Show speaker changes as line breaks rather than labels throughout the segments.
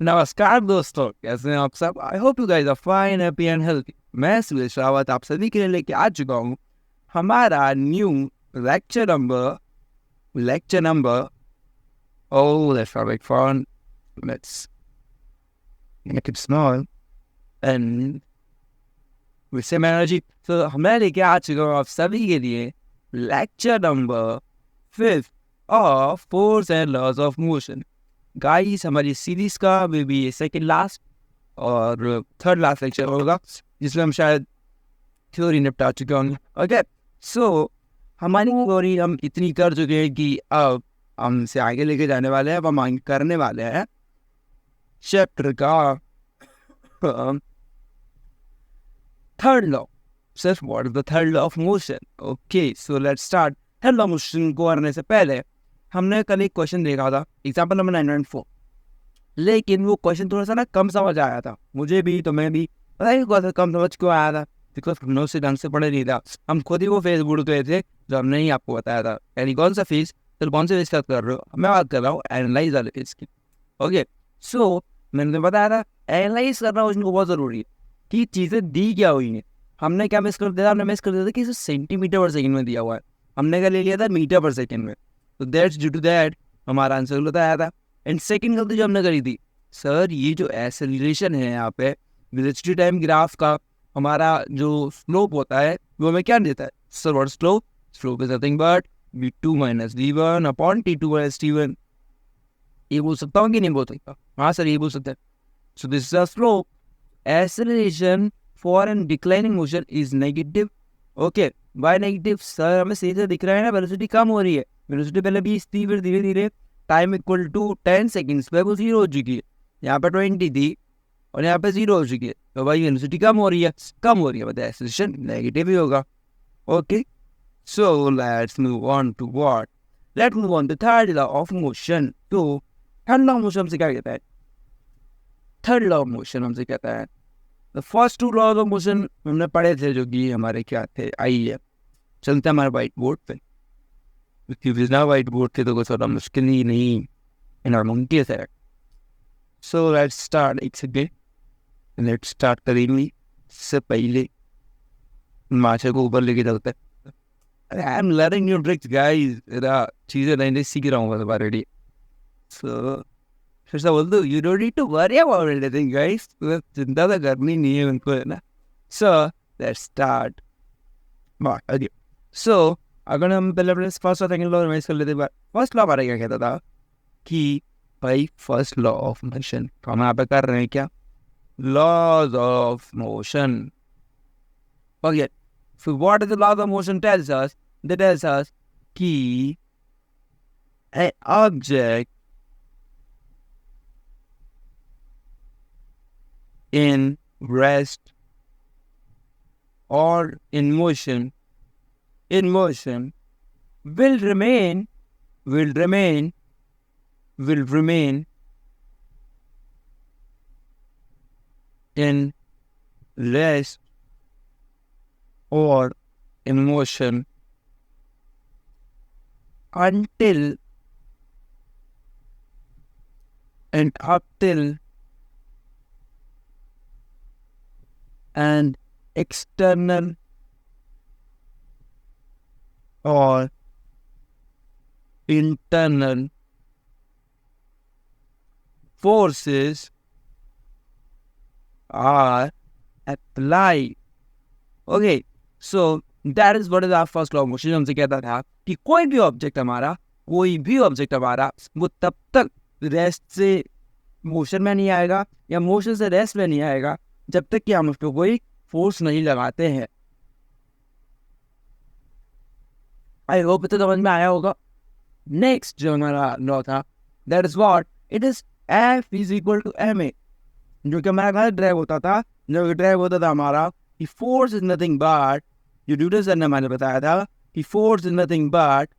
नमस्कार दोस्तों, कैसे हैं आप सब। I hope you guys are fine, happy and healthy. मैं सुरेश रावत आप सभी के लिए लेके आ चुका हूँ हमारा new lecture number oh that's not like fun, let's make it small and with same energy। तो मैं लेके आ चुका हूँ आप सभी के लिए lecture number 5 of force and laws of motion. Guys, हमारी सीरीज का मे बी सेकेंड लास्ट और थर्ड लास्ट लेक्चर होगा जिसमें हम शायद थ्योरी निपटा चुके होंगे। ओके, सो हमारी थ्योरी हम इतनी कर चुके हैं कि अब हमसे आगे लेके जाने वाले हैं। अब हम आगे करने वाले हैं चैप्टर का थर्ड लॉ। सिर्फ what is the third law of motion. Okay, so let's start. Third law of motion को करने से पहले हमने कल एक क्वेश्चन देखा था, एग्जाम्पल नंबर 9.4। लेकिन वो क्वेश्चन थोड़ा सा ना कम समझ आया था मुझे भी, तो मैं भी पता नहीं कौन सा कम समझ क्यों आया था, बिकॉज हम लोग से ढंग से पढ़े नहीं था। हम खुद ही वो फेस बुड़ गए थे जो हमने ही आपको बताया था। यानी कौन सा फेस, तो कौन से फेस का कर रहे हो, मैं बात कर रहा हूँ एनालाइज वाले फेस की। ओके, सो मैंने बताया था एनालाइज करना उसको बहुत जरूरी है कि चीजें दी क्या हुई हैं। हमने क्या मिस कर दिया था, हमने मिस कर दिया था कि इसे सेंटीमीटर पर सेकंड में दिया हुआ है, हमने क्या ले लिया था मीटर पर सेकंड में। तो दैट्स ड्यू टू दैट हमारा आंसर गलत आया था। एंड सेकंड गलती जो हमने करी थी, सर ये जो एक्सेलरेशन है यहाँ पे वेलोसिटी टाइम ग्राफ का हमारा जो स्लोप होता है वो हमें क्या देता है। Sir what slope, slope is nothing but v2 minus v1 upon t2 minus t1। ये बोल सकता हूँ कि नहीं बोल सकता? हाँ सर, ये बोल सकते हैं। So this is a slope. Acceleration for an declining motion is negative. Okay, why negative? Sir हमें सीधे दिख रहा है ना वेलोसिटी कम हो रही है। वेलोसिटी पहले 20 थी, फिर धीरे धीरे टाइम इक्वल टू 10 सेकेंड्स पे वो 0 हो चुकी है। यहाँ पे 20 थी और यहाँ पे 0 हो चुकी है, तो भाई वेलोसिटी कम हो रही है। कम हो रही है मतलब एक्सेलरेशन नेगेटिव ही होगा। Okay, so let's move on to what, let's move on to third law of motion. तो थर्ड लॉ ऑफ मोशन हमसे क्या कहता है? थर्ड लॉ ऑफ मोशन हमसे कहता है the first two laws of motion हमने पढ़े थे, जो कि हमारे क्या थे, आइए चलते हमारे व्हाइट बोर्ड पे, क्योंकि बिना व्हाइट बोर्ड थे तो कुछ थोड़ा मुश्किल ही नहीं मुमकिन है। So let's start. एक सेकेंड, लेट्स स्टार्ट करेंगे। इससे पहले माचे को ऊपर लेके चलते हैं। I am learning new tricks guys, चीजें नई नई सीख रहा हूँ बस ऑलरेडी। सो फिर से बोल दो, you don't need to worry about anything guys, चिंता तो करनी नहीं है उनको, है ना। So let's start. Okay, so अगर हम पहले अपने फर्स्ट और सेकंड लॉ रिवाइज कर लेते हैं। फर्स्ट लॉ हमारा क्या कहता था कि भाई फर्स्ट लॉ ऑफ मोशन, तो हम यहाँ पे कर रहे हैं क्या, laws of motion. Okay, so what is the law of motion tells us? That tells us कि an object in rest or in motion will remain will remain in rest or in motion until and up till an external or internal forces are applied. Okay, so that is what is our first law of motion। हमसे कहता था कि कोई भी object हमारा वो तब तक रेस्ट से मोशन में नहीं आएगा या मोशन से रेस्ट में नहीं आएगा जब तक कि हम उस पर कोई फोर्स नहीं लगाते हैं। आई होप तो समझ में आया होगा। नेक्स्ट जो हमारा लॉ था, that is what, it is F is equal to ma, जो कि हमारा ड्राइव होता था हमारा कि फोर्स इज नथिंग बट, जो ड्यूटन सर ने हमारे बताया था कि force is nothing but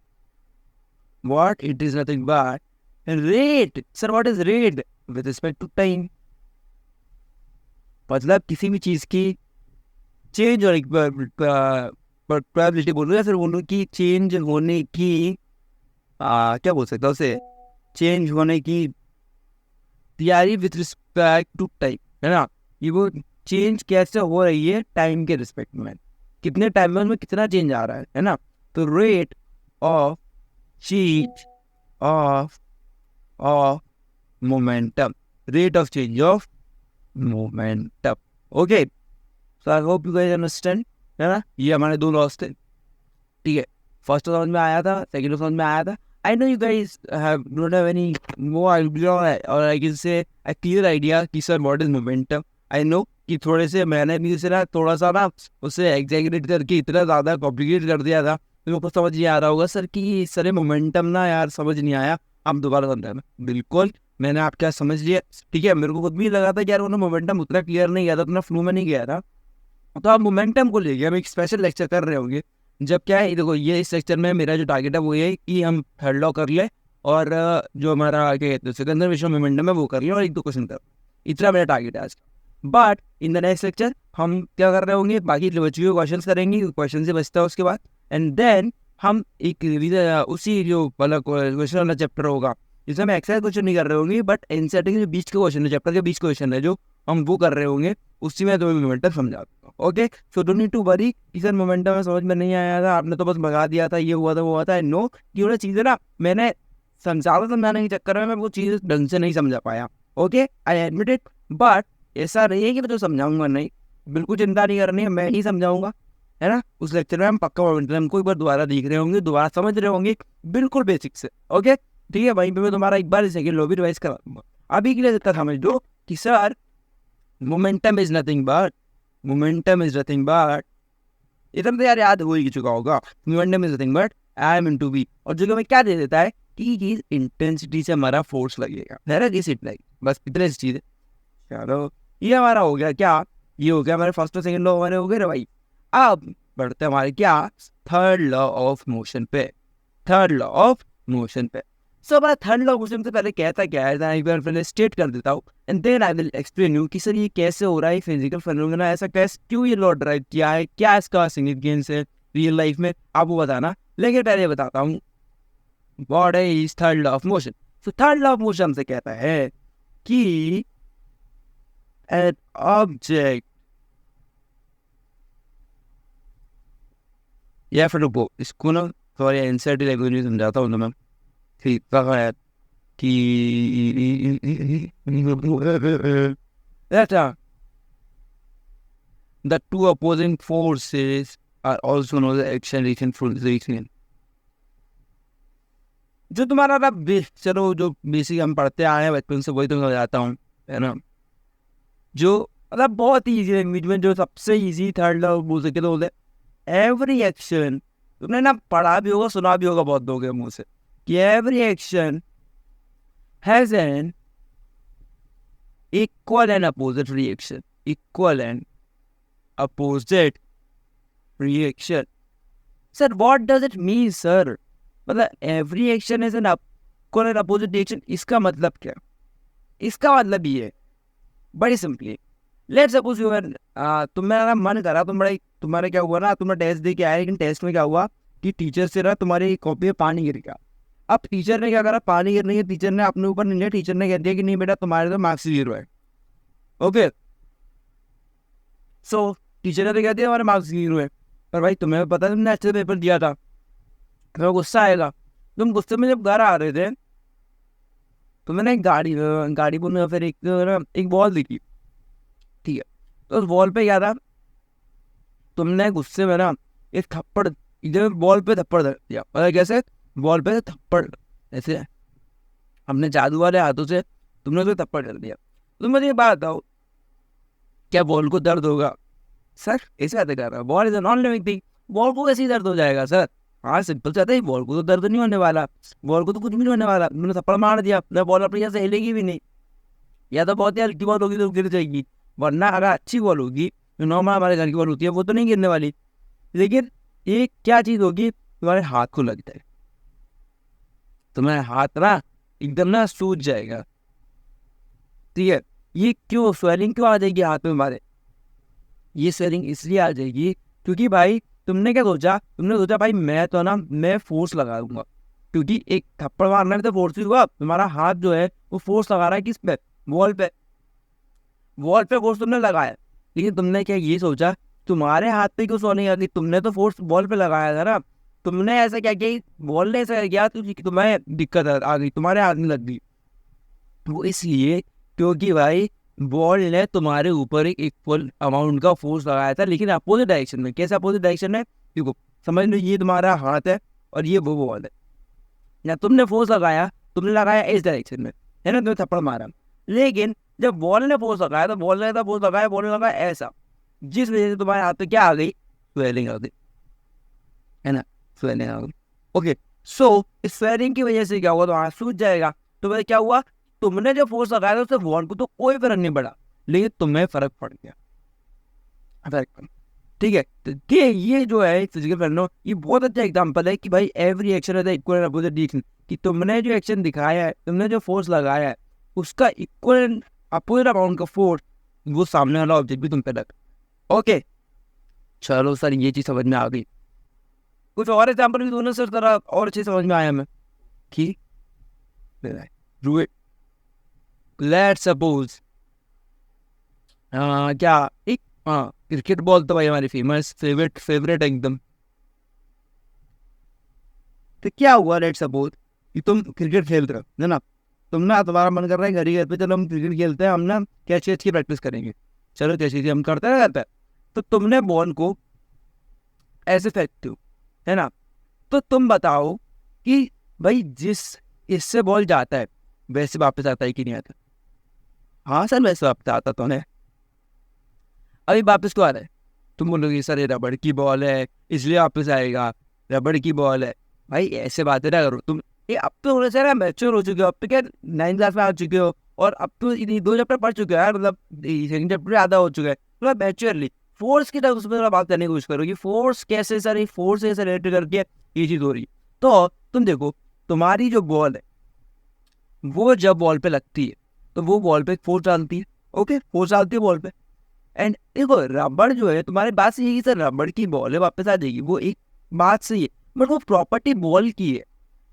what, it is nothing but rate. Sir what is rate? With respect to time. मतलब किसी भी चीज की चेंज होने की प्रोबेबिलिटी बोल रहे हैं, फिर बोलो कि चेंज होने की क्या बोल सकता है उसे, चेंज होने की तैयारी विथ रिस्पेक्ट टू टाइम, है ना, ये वो चेंज कैसे हो रही है टाइम के रिस्पेक्ट में, कितने टाइम में उसमें कितना चेंज आ रहा है ना। तो rate of change of of momentum, rate of change of momentum. Okay, so I hope you guys understand, है ना। ये हमारे दो लॉस थे, ठीक है। फर्स्ट समझ में आया था, सेकंड समझ में आया था। I know you guys don't have any more idea और I can say a clear idea कि sir what is momentum. I know कि थोड़े से मैंने भी इसे ना थोड़ा सा ना उसे एग्जैगरेट करके इतना ज़्यादा कॉम्प्लिकेट कर दिया था, तो मेरे को समझ नहीं आ रहा होगा सर कि सर मोमेंटम ना यार समझ नहीं आया, आप दोबारा समझाना। बिल्कुल मैंने आपका समझ लिया, ठीक है। मेरे को खुद भी लगा था कि यार वो मोमेंटम उतना क्लियर नहीं गया था, उतना फ्लो में नहीं गया था। तो आप मोमेंटम को लेके हम एक स्पेशल लेक्चर कर रहे होंगे। जब क्या है, देखो ये इस लेक्चर में मेरा जो टारगेट है वो ये है कि हम थर्ड लॉ कर ले और जो हमारा क्या कहते हैं कंजर्वेशन मोमेंटम है वो कर ले और एक दो क्वेश्चन कर, इतना मेरा टारगेट है आज का। But in the next lecture हम क्या कर रहे होंगे, बाकी बचे हुए क्वेश्चन करेंगे, क्वेश्चन से बचता है उसके बाद, एंड देन हम एक उसी जो वाला क्वेश्चन वाला चैप्टर होगा जिसमें हम एक्सरसाइज क्वेश्चन नहीं कर रहे होंगे, बट एनसीईआरटी के जो बीच के क्वेश्चन है, चैप्टर के बीच क्वेश्चन है जो हम वो कर रहे होंगे, उसी में तुम्हें मोमेंटम समझा दूंगा। Okay, so don't need to worry कि सर मोमेंटम में समझ में नहीं आया था, आपने तो बस भगा दिया था, ये हुआ था वो हुआ था। नो, कि वो चीज़ें ना मैंने समझाने के चक्कर में मैं वो चीज़ ढंग से नहीं समझा पाया। Okay, I admit it, but ऐसा नहीं है कि मैं तो समझाऊंगा नहीं, बिल्कुल चिंता नहीं करनी है, मैं ही समझाऊंगा, है ना। उस लेक्चर में हम पक्का मोमेंटम को एक बार दोबारा देख रहे होंगे, दोबारा समझ रहे होंगे, बिल्कुल बेसिक से। ओके, ठीक है, वहीं पे मैं तुम्हारा एक बार सेकंड लो भी रिवाइज करा दूंगा। अभी के लिए इतना समझ दो कि sir momentum is nothing but इतना तो यार याद हो ही चुका होगा, momentum is nothing but I am into v, और जो हमें क्या दे देता है कि इंटेंसिटी से हमारा फोर्स लगेगा, है ना, दिस इट लाइक, बस इतने सी चीज़ है। चलो ये हमारा हो गया, क्या ये हो गया हमारे फर्स्ट और सेकंड लॉ हमारे हो गए भाई। अब बढ़ते हमारे क्या थर्ड लॉ ऑफ मोशन पे, सो हमारा थर्ड लॉ ऑफ मोशन से पहले कहता क्या है, एक बार पहले स्टेट कर देता हूँ and then I will explain you कि सर ये कैसे हो रहा है, फिजिकल फिनोमेना ऐसा कैसे, क्यों ये लॉ ड्राइव किया है, क्या इसका सिग्निफिकेंस है रियल लाइफ में, आपको बताना। लेकिन पहले बताता हूँ what is third law of motion. So third law of motion से कहता है कि an object, या फिर रुको इसको ना थोड़ा एनसीईआरटी लैंग्वेज में समझाता हूँ तो मैं, ठीक कहा है कि the two opposing forces are also known as action reaction। जो तुम्हारा ना चलो जो बेसिक हम पढ़ते आए हैं बचपन से वही तो मैं बताता हूँ, है ना। जो मतलब बहुत ही इजी लैंग्वेज में जो सबसे इजी थर्ड लॉ बोल सके तो बोलते एवरी एक्शन, तुमने ना पढ़ा भी होगा सुना भी होगा बहुत लोगों के मुंह से कि every action has an equal and opposite reaction, sir what does it mean sir, मतलब every action is an equal and opposite reaction, इसका मतलब क्या, इसका मतलब ये है बड़ी सिंपली, लेट सपोज यू तुम्हारा मन करा, तुम्हारा क्या हुआ ना, तुमने टेस्ट दे के आया, लेकिन टेस्ट में क्या हुआ कि टीचर से ना तुम्हारी कॉपी में पानी गिर गया। अब टीचर ने क्या करा, पानी गिरने के टीचर ने अपने ऊपर नहीं लिया, टीचर ने कह दिया कि नहीं बेटा तुम्हारे तो मार्क्स 0 है। ओके, सो टीचर ने तो कह दिया हमारे मार्क्स 0 है, पर भाई तुम्हें पता तुमने अच्छे पेपर दिया था, तुम्हें गुस्सा आएगा। तुम गुस्से में जब घर आ रहे थे तो मैंने एक गाड़ी बोलने फिर एक बॉल दिखी, ठीक है, तो उस बॉल पे क्या था, तुमने गुस्से में ना एक थप्पड़ इधर बॉल पे थप्पड़ दे दिया, मतलब कैसे बॉल पे थप्पड़, ऐसे हमने जादू वाले हाथों से तुमने उसे थप्पड़ कर दिया। तुम मुझे ये बात बताओ क्या बॉल को दर्द होगा, सर ऐसे बातें कर रहा है, ball is a non living thing, ball को कैसे दर्द हो जाएगा सर, हाँ सिंपल से आता है, बॉल को तो दर्द नहीं होने वाला, बॉल को तो कुछ भी नहीं होने वाला, तुमने थप्पड़ मार दिया, बॉल अपनी जैसे हिलेगी भी नहीं, या तो बहुत ही हल्की बॉल होगी तो गिर जाएगी, वरना अगर अच्छी बॉल होगी जो नॉर्मल हमारे घर की बॉल होती है वो तो नहीं गिरने वाली। लेकिन ये क्या चीज़ होगी, तुम्हारे हाथ को लगता है, तुम्हारा हाथ ना एकदम ना सूज जाएगा, ठीक है। ये क्यों स्वेलिंग क्यों आ जाएगी हाथ में हमारे, ये स्वेलिंग इसलिए आ जाएगी क्योंकि भाई तुमने क्या सोचा, तुमने सोचा भाई मैं तो ना मैं फोर्स लगा दूंगा, क्योंकि एक थप्पड़ मारने में तो फोर्स ही हुआ, तुम्हारा हाथ जो है वो फोर्स लगा रहा है किस पे, वॉल पे फोर्स तुमने लगाया, लेकिन तुमने क्या ये सोचा तुम्हारे हाथ पे क्यों सोने आ गई? तुमने तो फोर्स बॉल पे लगाया था ना। तुमने ऐसा क्या किया, बॉल ने ऐसा किया तो तुम्हें दिक्कत आ गई, तुम्हारे हाथ में लग गई। वो इसलिए क्योंकि भाई बॉल ने तुम्हारे ऊपर एक इक्वल अमाउंट का फोर्स लगाया था, लेकिन अपोजिट डायरेक्शन में। कैसे अपोजिट डायरेक्शन में? देखो समझ लो, ये तुम्हारा हाथ है और ये वो बॉल है ना। तुमने फोर्स लगाया, तुमने लगाया इस डायरेक्शन में, है ना, तुमने थप्पड़ मारा। लेकिन जब बॉल ने फोर्स लगाया तो बॉल ने फोर्स लगाया, बॉल ने लगाया ऐसा, जिस वजह से तुम्हारे हाथ पे क्या आ गई? स्वेलिंग आ गई, है ना, स्वेलिंग आ गई। ओके, सो स्वेलिंग की वजह से क्या हुआ? तो हाथ सूज जाएगा। तो वह क्या हुआ? तुमने जो फोर्स लगाया था उससे बॉल को तो कोई फर्क नहीं पड़ा, लेकिन तुम्हें फर्क पड़ गया, फर्क पड़ा। ठीक है, तो ये जो है फिजिकल फिनोमेनन, ये बहुत अच्छा एग्जांपल है कि भाई एवरी एक्शन है इक्वल एंड अपोजिट डायरेक्शन। कि तुमने जो एक्शन दिखाया है, तुमने जो फोर्स लगाया है, उसका इक्वल एंड अपोजिट अमाउंट का फोर्स वो सामने वाला ऑब्जेक्ट भी तुम पे लगा। ओके, चलो सर ये चीज समझ में आ गई। कुछ और एग्जांपल भी दोनों सर तरह और अच्छे समझ में आया हमें कि लेट्स सपोज क्या एक क्रिकेट बॉल तो भाई हमारी फेमस फेवरेट एकदम। तो क्या हुआ, लेट्स सपोज कि तुम क्रिकेट खेल रहे हो, है ना, तुम ना, तुम्हारा मन कर रहा है घर पे चलो हम क्रिकेट खेलते हैं, हम ना कैच की प्रैक्टिस करेंगे। चलो कैसे हम करते हैं। तो तुमने बॉल को ऐसे फेंकते हो, है ना। तो तुम बताओ कि भाई जिस इससे बॉल जाता है वैसे वापस आता है कि नहीं आता? हाँ सर वैसे वापस आता तो है। अभी वापस क्यों आ रहा है? तुम बोलोगे सर ये रबड़ की बॉल है इसलिए वापस आएगा, रबड़ की बॉल है। भाई ऐसे बातें ना करो तुम। ये अब तो थोड़ा सा मैच्योर हो चुके हो, अब तो क्या 9th क्लास में आ चुके हो, और अब तो 2 चैप्टर पढ़ चुके हो यार, मतलब सेकंड चैप्टर आधा हो चुका है। थोड़ा मैच्योरली फोर्स की तरफ उसमें थोड़ा बात करने की कोशिश करो कि फोर्स कैसे, सर फोर्स कैसे रिलेटेड करके ये चीज हो रही है। तो तुम देखो, तुम्हारी जो बॉल है वो जब बॉल पे लगती है तो वो बॉल पे फोर्स डालती है। ओके, फोर्स डालती है बॉल पे। एंड देखो रबड़ जो है, तुम्हारी बात सही है सर रबड़ की बॉल है वापस आ जाएगी, वो एक बात सही है, बट वो प्रॉपर्टी बॉल की है,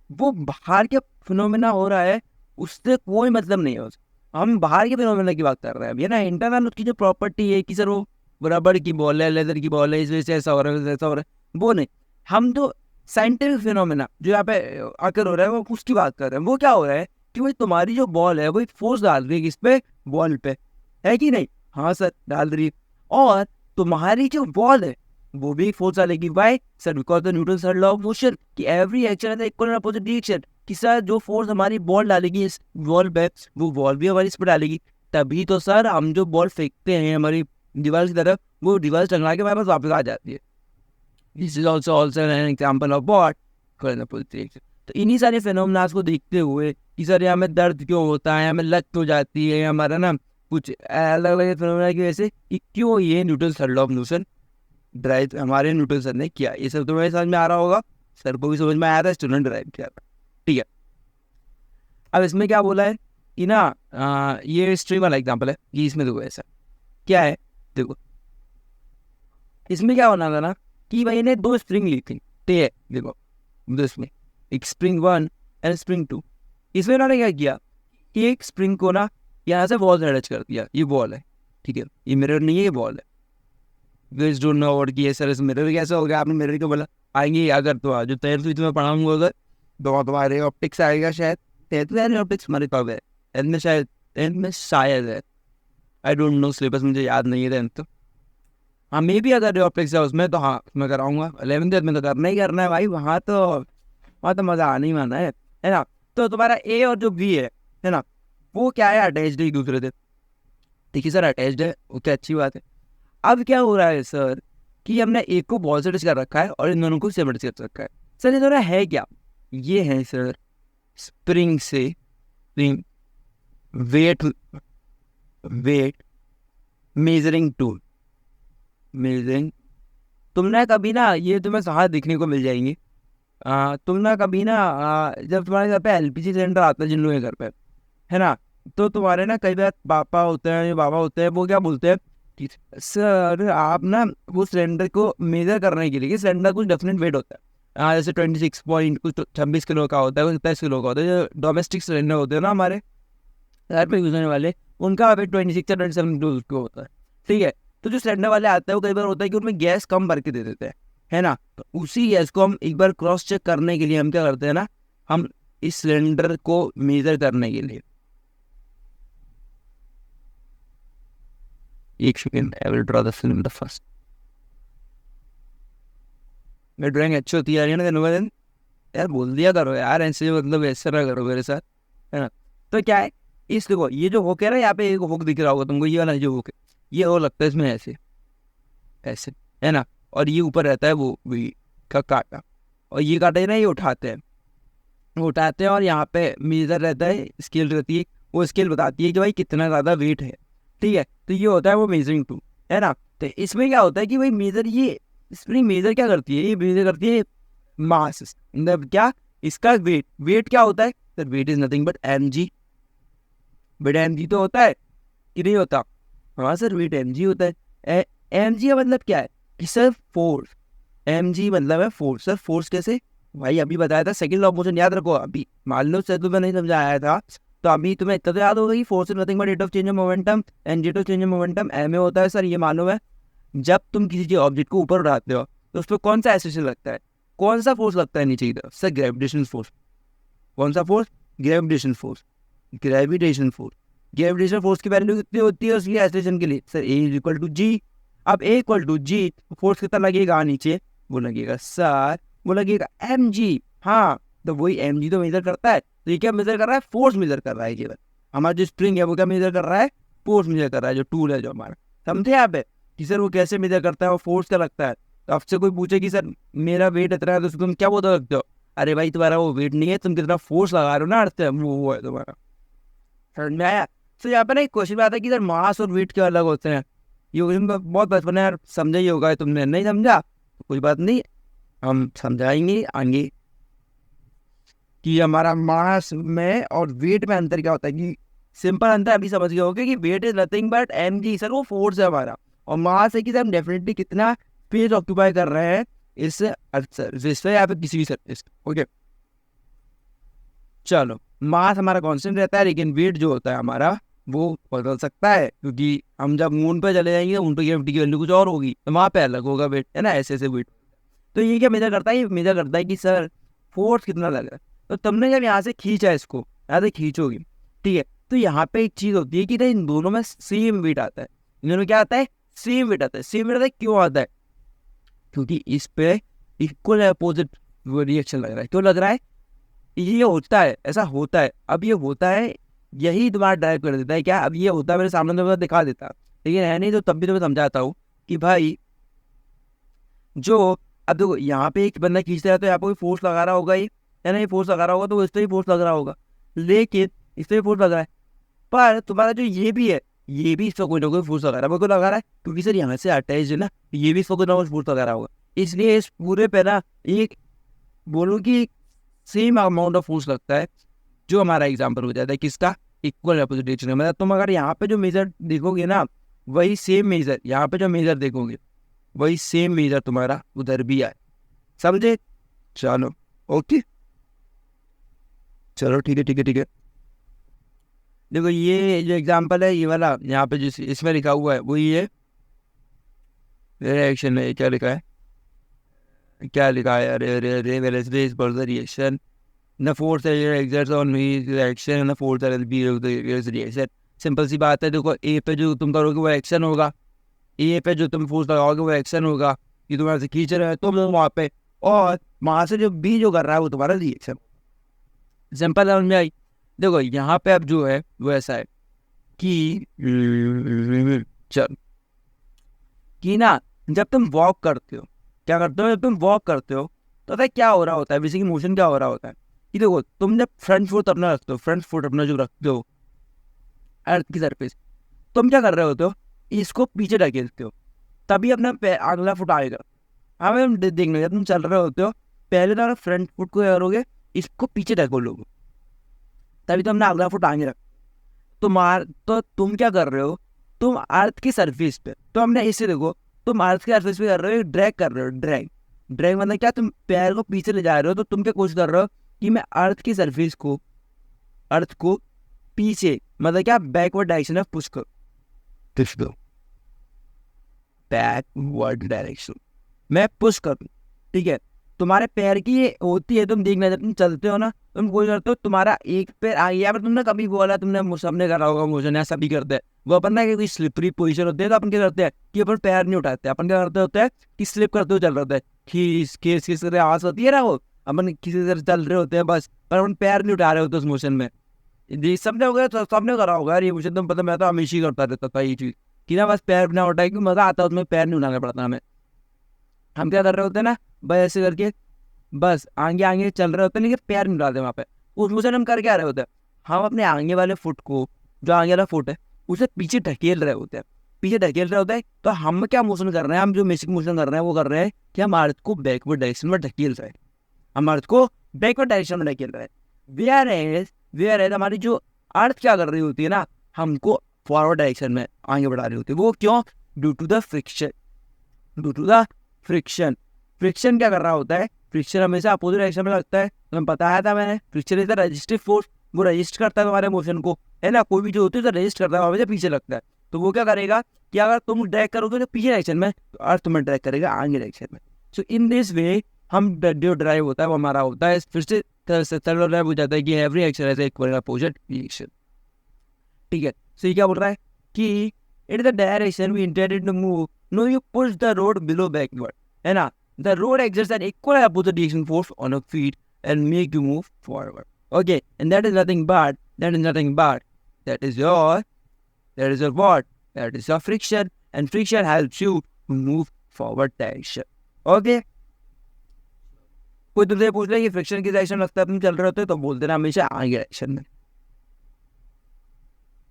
वो बाहर के फिनोमेना हो रहा है उससे कोई मतलब नहीं है हम बाहर के फिनोमेना की बात कर रहे हैं अभी, है ना। इंटरनल उसकी जो प्रॉपर्टी है कि सर वो रबड़ की बॉल है, लेदर की बॉल है, इस वजह से ऐसा हो रहा है ऐसा हो रहा है, वो नहीं। हम तो साइंटिफिक फिनोमेना जो यहाँ पे आकर हो रहा है वो उसकी बात कर रहे हैं। वो क्या हो रहा है कि भाई तुम्हारी जो बॉल है वो एक फोर्स डाल रही है किस पे? बॉल पे, है कि नहीं? हाँ सर डाल रही है। और तुम्हारी जो बॉल है वो भी एक फोर्स डालेगी। Why sir? Because the Newton third law of motion कि एवरी एक्शन है इक्वल एंड अपोजिट डायरेक्शन। कि सर जो फोर्स हमारी बॉल डालेगी इस बॉल पे वो बॉल भी हमारी इस पर डालेगी। तभी तो सर हम जो बॉल फेंकते हैं हमारी दीवार की तरफ, वो दीवार टंगा के हमारे पास वापस आ जाती है। This is also an example of what? तो इन्हीं सारे फिनोमेना को देखते हुए कि सर हमें दर्द क्यों होता है, हमें लत हो जाती है, हमारा ना कुछ अलग अलग फिनोमेना की वजह से कि क्यों ये Newton third law of motion drive हमारे न्यूटन सर ने किया। ये सब तुम्हें समझ में आ रहा होगा, सर को भी समझ में आया था, स्टूडेंट ड्राइव किया था। ठीक है, अब इसमें क्या बोला है कि ना ये स्ट्रिंग वाला एग्जाम्पल है कि इसमें देखो ऐसा क्या है। देखो इसमें क्या होना था ना कि भाई ने 2 स्प्रिंग ली थी, ठीक है। देखो इसमें एक स्प्रिंग 1 एंड स्प्रिंग 2। इसमें उन्होंने क्या किया, एक स्प्रिंग को ना यहाँ से वॉल से अटैच कर दिया। ये बॉल है, ठीक है, ये मिरर नहीं है, ये बॉल है। दिस डोंट नो व्हाट की है सर, इस मिरर कैसे हो गया? आपने मिरर को बोला आएंगे अगर तो जो 10th में पढ़ाऊंगा उधर तो तुम्हारे ऑप्टिक्स आएगा शायद। 10th में ऑप्टिक्स हमारे कब है? 10th में शायद, 10th में शायद है, आई डोंट नो, सिलेबस मुझे याद नहीं है 10th तो। हाँ मे भी अगर ऑप्टिक्स है उसमें तो हाँ मैं कराऊंगा। 11th में तो करना ही करना है भाई, वहाँ तो मज़ा आने ही माना है ना। तो तुम्हारा ए और जो बी है ना, वो क्या है? अटैच्ड है एक दूसरे से। देखिए सर अटैच्ड है, ओके अच्छी बात है। अब क्या हो रहा है सर कि हमने एक को बॉल से टच कर रखा है और इन दोनों को सेम टच कर रखा है। सर ये दोनों है क्या? ये है सर स्प्रिंग से spring weight measuring tool. Measuring, तुमने कभी ना ये तुम्हें साथ दिखने को मिल जाएंगी। तुम ना कभी ना जब तुम्हारे घर पे एलपीजी सिलेंडर आता है जिन लोगों के घर पे, है ना, तो तुम्हारे ना कई बार पापा होते हैं या बाबा होते हैं, वो क्या बोलते हैं कि सर आप ना वो सिलेंडर को मेजर करने के लिए, सिलेंडर कुछ डेफिनेट वेट होता है, जैसे 26 पॉइंट कुछ 26 किलो का होता है, कुछ 23 किलो का होता है, जो डोमेस्टिक सिलेंडर होते हैं ना हमारे, घर पे यूज होने वाले, उनका वेट 26 या 27 किलो का होता है, ठीक है। तो जो सिलेंडर वाले आते हैं वो कई बार होता है कि उनमें गैस कम भर के दे देते हैं, है ना। तो उसी गैस को हम एक बार क्रॉस चेक करने के लिए हम क्या करते हैं ना, हम इस सिलेंडर को मेजर करने के लिए, एक second, I will draw the cylinder first. मेरी ड्राइंग अच्छी होती है ना दिन ब दिन, यार बोल दिया करो यार ऐसे, मतलब ऐसे ना करो मेरे साथ, है ना। तो क्या है, इस देखो ये जो हुक है ना, यहाँ पे एक हुक दिख रहा होगा तुमको, ये वाला जो हुक है, ये हो लगता है इसमें ऐसे ऐसे, है ना। और ये ऊपर रहता है वो भी का कांटा, और ये कांटा है ना, ये उठाते हैं और यहाँ पे मेजर रहता है, स्केल रहती है, वो स्केल बताती है कि भाई कितना ज़्यादा वेट है, ठीक है। तो ये होता है वो मेजरिंग टूल, है ना। तो इसमें क्या होता है कि भाई मेजर, ये स्प्रिंग मेजर क्या करती है, ये मेजर करती है मास, मतलब क्या, इसका वेट। वेट क्या होता है sir, weight is nothing but mg। But mg तो होता है कि नहीं होता, हाँ सर वेट mg होता है। mg का मतलब क्या है कि सर फोर्स, mg मतलब है फोर्स। सर फोर्स कैसे, भाई अभी बताया था, सेकंड लॉ ऑफ मोशन याद रखो। अभी मान लो सर तुम्हें नहीं समझाया था, तो अभी तुम्हें इतना तो याद होगा कि force is nothing but rate of change of momentum, and rate of change of momentum ma होता है। सर ये मालूम है, जब तुम किसी चीज ऑब्जेक्ट को ऊपर उठाते हो तो उस पर कौन सा एक्सेलरेशन लगता है, कौन सा फोर्स लगता है नीचे की तरफ, सर ग्रेविटेशन फोर्स। कौन सा force, gravitation force, gravitation force. Gravitation force की वैल्यू कितनी होती है उसकी एक्सेलरेशन के लिए, sir a is equal to g. अब a equal to g, force कितना लगेगा नीचे, वो लगेगा सर, वो लगेगा mg। हाँ, तो वही mg तो मेजर करता है। तो ये क्या मेजर कर रहा है, फोर्स मेजर कर रहा है केवल। हमारा जो स्प्रिंग है वो क्या मेजर कर रहा है, फोर्स मेजर कर रहा है, जो टूल है जो हमारा। समझे यहाँ पे कि सर वो कैसे मेजर करता है, वो फोर्स का लगता है। तो आपसे कोई पूछे कि सर मेरा वेट इतना है, तो तुम क्या बोल सकते हो, अरे भाई तुम्हारा वो वेट नहीं है, तुम कितना फोर्स लगा रहे हो ना अर्थ पे, वो है तुम्हारा। समझ में आया। तो यहाँ पे ना एक क्वेश्चन आता है कि सर मास और वेट क्यों अलग होते हैं। ये क्वेश्चन बहुत बचपन है यार, समझा ही होगा, तुमने नहीं समझा तो कोई बात नहीं, हम समझाएंगे आगे कि हमारा मास में और वेट में अंतर क्या होता है। कि सिंपल अंतर अभी समझ गए होगे कि weight is nothing but mg, sir वो फोर्स है हमारा, और मास है कि सर हम डेफिनेटली कितना स्पेस ऑक्यूपाई कर रहे हैं इस सरफेस पे या फिर किसी भी सरफेस। ओके चलो, मास हमारा कांस्टेंट रहता है, लेकिन वेट जो होता है हमारा वो बदल सकता है, क्योंकि हम जब मून पे चले जाएंगे, मून पे ग्रेविटी की वैल्यू कुछ और होगी, तो वहाँ पे अलग होगा वेट, है ना, ऐसे ऐसे वेट। तो ये क्या मेजर करता है, ये मेजर करता है कि सर फोर्स कितना लग रहा है। तो तुमने जब यहाँ से खींचा इसको, यहाँ से खींचोगी, ठीक है, तो यहाँ पे एक चीज होती है कि इन दोनों में सेम वेट आता है। इन दोनों में क्या आता है, सेम वेट आता है। सेम वेट आता है, क्यों आता है, क्योंकि इस पे इक्वल अपोजिट रिएक्शन लग रहा है। क्यों लग रहा है, ये होता है, ऐसा होता है। अब ये होता है, यही तुम्हारा ड्राइव कर देता है क्या, अब ये होता है मेरे सामने तो मैं दिखा देता, लेकिन है नहीं, तो तब भी तो मैं समझाता हूँ कि भाई जो, अब देखो यहाँ पे एक बंदा खींचता है तो यहाँ पे कोई फोर्स लगा रहा होगा, ये है ना, ये फोर्स लगा रहा होगा, तो इस पे ही फोर्स लग रहा होगा, लेकिन इस पे फोर्स लग रहा है। पर तुम्हारा जो ये भी है, ये भी इसका कोई ना कोई फोर्स लगा रहा है। वो लगा रहा है क्योंकि सर यहाँ से अटैच है ना, ये भी इसका कोई ना कोई फोर्स लगा रहा होगा। इसलिए इस पूरे पे ना एक बोलूँ कि सेम अमाउंट ऑफ फोर्स लगता है, जो हमारा एग्जाम्पल हो जाता है किसका, इक्वल अपोजिट डायरेक्शन में। मतलब तुम अगर यहाँ पे जो मेजर देखोगे ना, वही सेम मेजर यहाँ पे जो मेजर देखोगे, वही सेम मेजर तुम्हारा उधर भी आए। समझे, चलो ओके, चलो ठीक है ठीक है ठीक है। देखो ये जो एग्जाम्पल है, ये वाला यहाँ पे जिस इसमें लिखा हुआ है वो ये रिएक्शन है, क्या लिखा है, क्या लिखा है, अरे अरे अरे वेलोसिटी इज पर the reaction, the force that exerts on his reaction and the force that will be his reaction। Simple सी बात है, देखो ए पे जो तुम करोगे वो एक्शन होगा, ए पे जो तुम फोर्स लगाओगे वो एक्शन होगा, कि तुम्हारे से खींच रहे हो तुम वहाँ पे, और वहां से जो बी जो कर रहा है वो तुम्हारा रिएक्शन। सिंपल समझ में आई। देखो यहाँ पे अब जो है वो ऐसा है कि चल कि ना, जब तुम वॉक करते हो, क्या करते हो, जब तुम वॉक करते हो तो पता है क्या हो रहा होता है, बेसिकली मोशन क्या हो रहा होता है कि देखो तुम जब फ्रंट फुट अपना रखते हो, फ्रंट फुट अपना जो रखते हो अर्थ की सरफेस, तुम क्या कर रहे होते हो, इसको पीछे ढकेलते हो, तभी अपना अगला फुट आएगा। हाँ मैं देखने, जब तुम चल रहे होते हो पहले तो फ्रंट फुट को क्या करोगे, इसको पीछे ढकोलोगे, तभी तो अपना अगला फुट आगे रख। तो तुम क्या कर रहे हो, तुम अर्थ की सरफेस पे, तो हमने इसे देखो, तुम अर्थ की सरफेस पे कर रहे हो, ड्रैग कर रहे हो, ड्रैग ड्रैग मतलब क्या, तुम पैर को पीछे ले जा रहे हो। तो तुम क्या कोशिश कर रहे हो कि मैं अर्थ की सरफेस को, अर्थ को पीछे, मतलब क्या, बैकवर्ड डायरेक्शन में पुश करो, पुश करो, बैकवर्ड डायरेक्शन मैं पुश करूँ, ठीक है। तुम्हारे पैर की ये होती है, तुम देखना, जब तुम चलते हो ना, तुम कोई करते हो, तुम्हारा एक पैर आगे, या फिर तुमने कभी बोला, तुमने सबने करा होगा मोशन, ऐसा भी करते हैं वो अपन ना, कि कोई स्लिपरी पोजीशन होती है तो अपन क्या करते हैं कि अपन पैर नहीं उठाते, अपन क्या करते होते हैं कि स्लिप करते हुए चल रहे होते हैं, खींच खींच खींच करके आवाज होती है ना, वो अपन किसी तरह चल रहे होते हैं बस, पर अपन पैर नहीं उठा रहे होते उस मोशन में। जी सबने हो गया, सबने करा होगा ये मोशन, तुम पता, मैं तो हमेशा ही करता रहता था ये चीज, कि ना बस पैर ना उठाए, क्योंकि मजा आता है उसमें, पैर नहीं उठाना पड़ता हमें। हम क्या कर रहे होते हैं ना, बस ऐसे करके बस आगे आगे चल रहे होते हैं, लेकिन पैर नहीं डालते वहाँ पे। उस मोशन हम कर क्या रहे होते हैं, हम अपने आगे वाले फुट को, जो आगे वाला फुट है उसे पीछे ढकेल रहे होते हैं, पीछे ढकेल रहे होते हैं। तो हम क्या मोशन कर रहे हैं, हम जो बेसिक मोशन कर रहे हैं वो कर रहे हैं कि हम अर्थ को बैकवर्ड डायरेक्शन में ढकेल रहे हैं, हम अर्थ को बैकवर्ड डायरेक्शन में ढकेल रहे हैं। वेयर एज हमारी जो अर्थ क्या कर रही होती है ना, हमको फॉरवर्ड डायरेक्शन में आगे बढ़ा रही होती है। वो क्यों? Due to the friction, due to the friction. Friction क्या कर रहा होता है, फ्रिक्शन हमेशा अपोजिट डायरेक्शन में लगता है, तुम्हें बताया था मैंने, friction is the resistive force, वो रजिस्ट करता है तुम्हारे मोशन को, है ना, कोई भी जो होती है तो रजिस्ट करता है, हमेशा पीछे लगता है। तो वो क्या करेगा कि अगर तुम ड्रैग करोगे तो पीछे डायरेक्शन में, तो अर्थ तुम्हें ड्रैग करेगा आगे डायरेक्शन में। सो इन दिस वे हम जो ड्राइव होता है वो हमारा होता है, फिर से थर्ड ड्राइव हो जाता है कि every action has equal opposite reaction, ठीक है। सो ये क्या बोल रहा है कि it the direction we intended to move, no you push the rod below backward, है ना, the road exerts an equal opposite direction force on your feet and make you move forward. Okay, and that is nothing but that is your what? That is your friction, and friction helps you to move forward direction. Okay. कोई तुमसे पूछ ले कि friction की direction लगता है तुम चल रहे होते तो बोल देना हमेशा आगे डायरेक्शन में,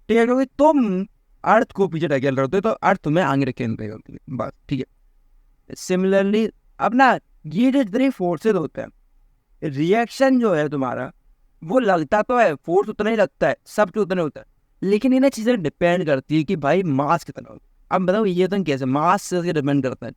ठीक है, क्योंकि तुम अर्थ को पीछे ढकेल रहे होते तो अर्थ तुम्हें आगे ढकेल रही होती है, बस, ठीक है। सिमिलरली अब ना ये जो इतने फोर्सेज होते हैं, रिएक्शन जो है तुम्हारा वो लगता तो है, फोर्स उतना ही लगता है, सब कुछ उतना होता है, लेकिन इन्हें चीजें डिपेंड करती है कि भाई मास कितना होता है। अब बताओ ये तो कैसे मास से डिपेंड करता है।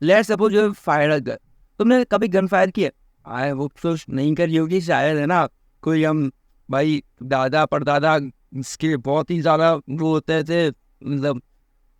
लेट्स सपोज जो फायर अ गन, तुमने कभी गन फायर किया? आए वो तो नहीं करी होगी शायद, है ना, कोई हम भाई दादा परदादा इसके बहुत ही ज्यादा वो होते थे, मतलब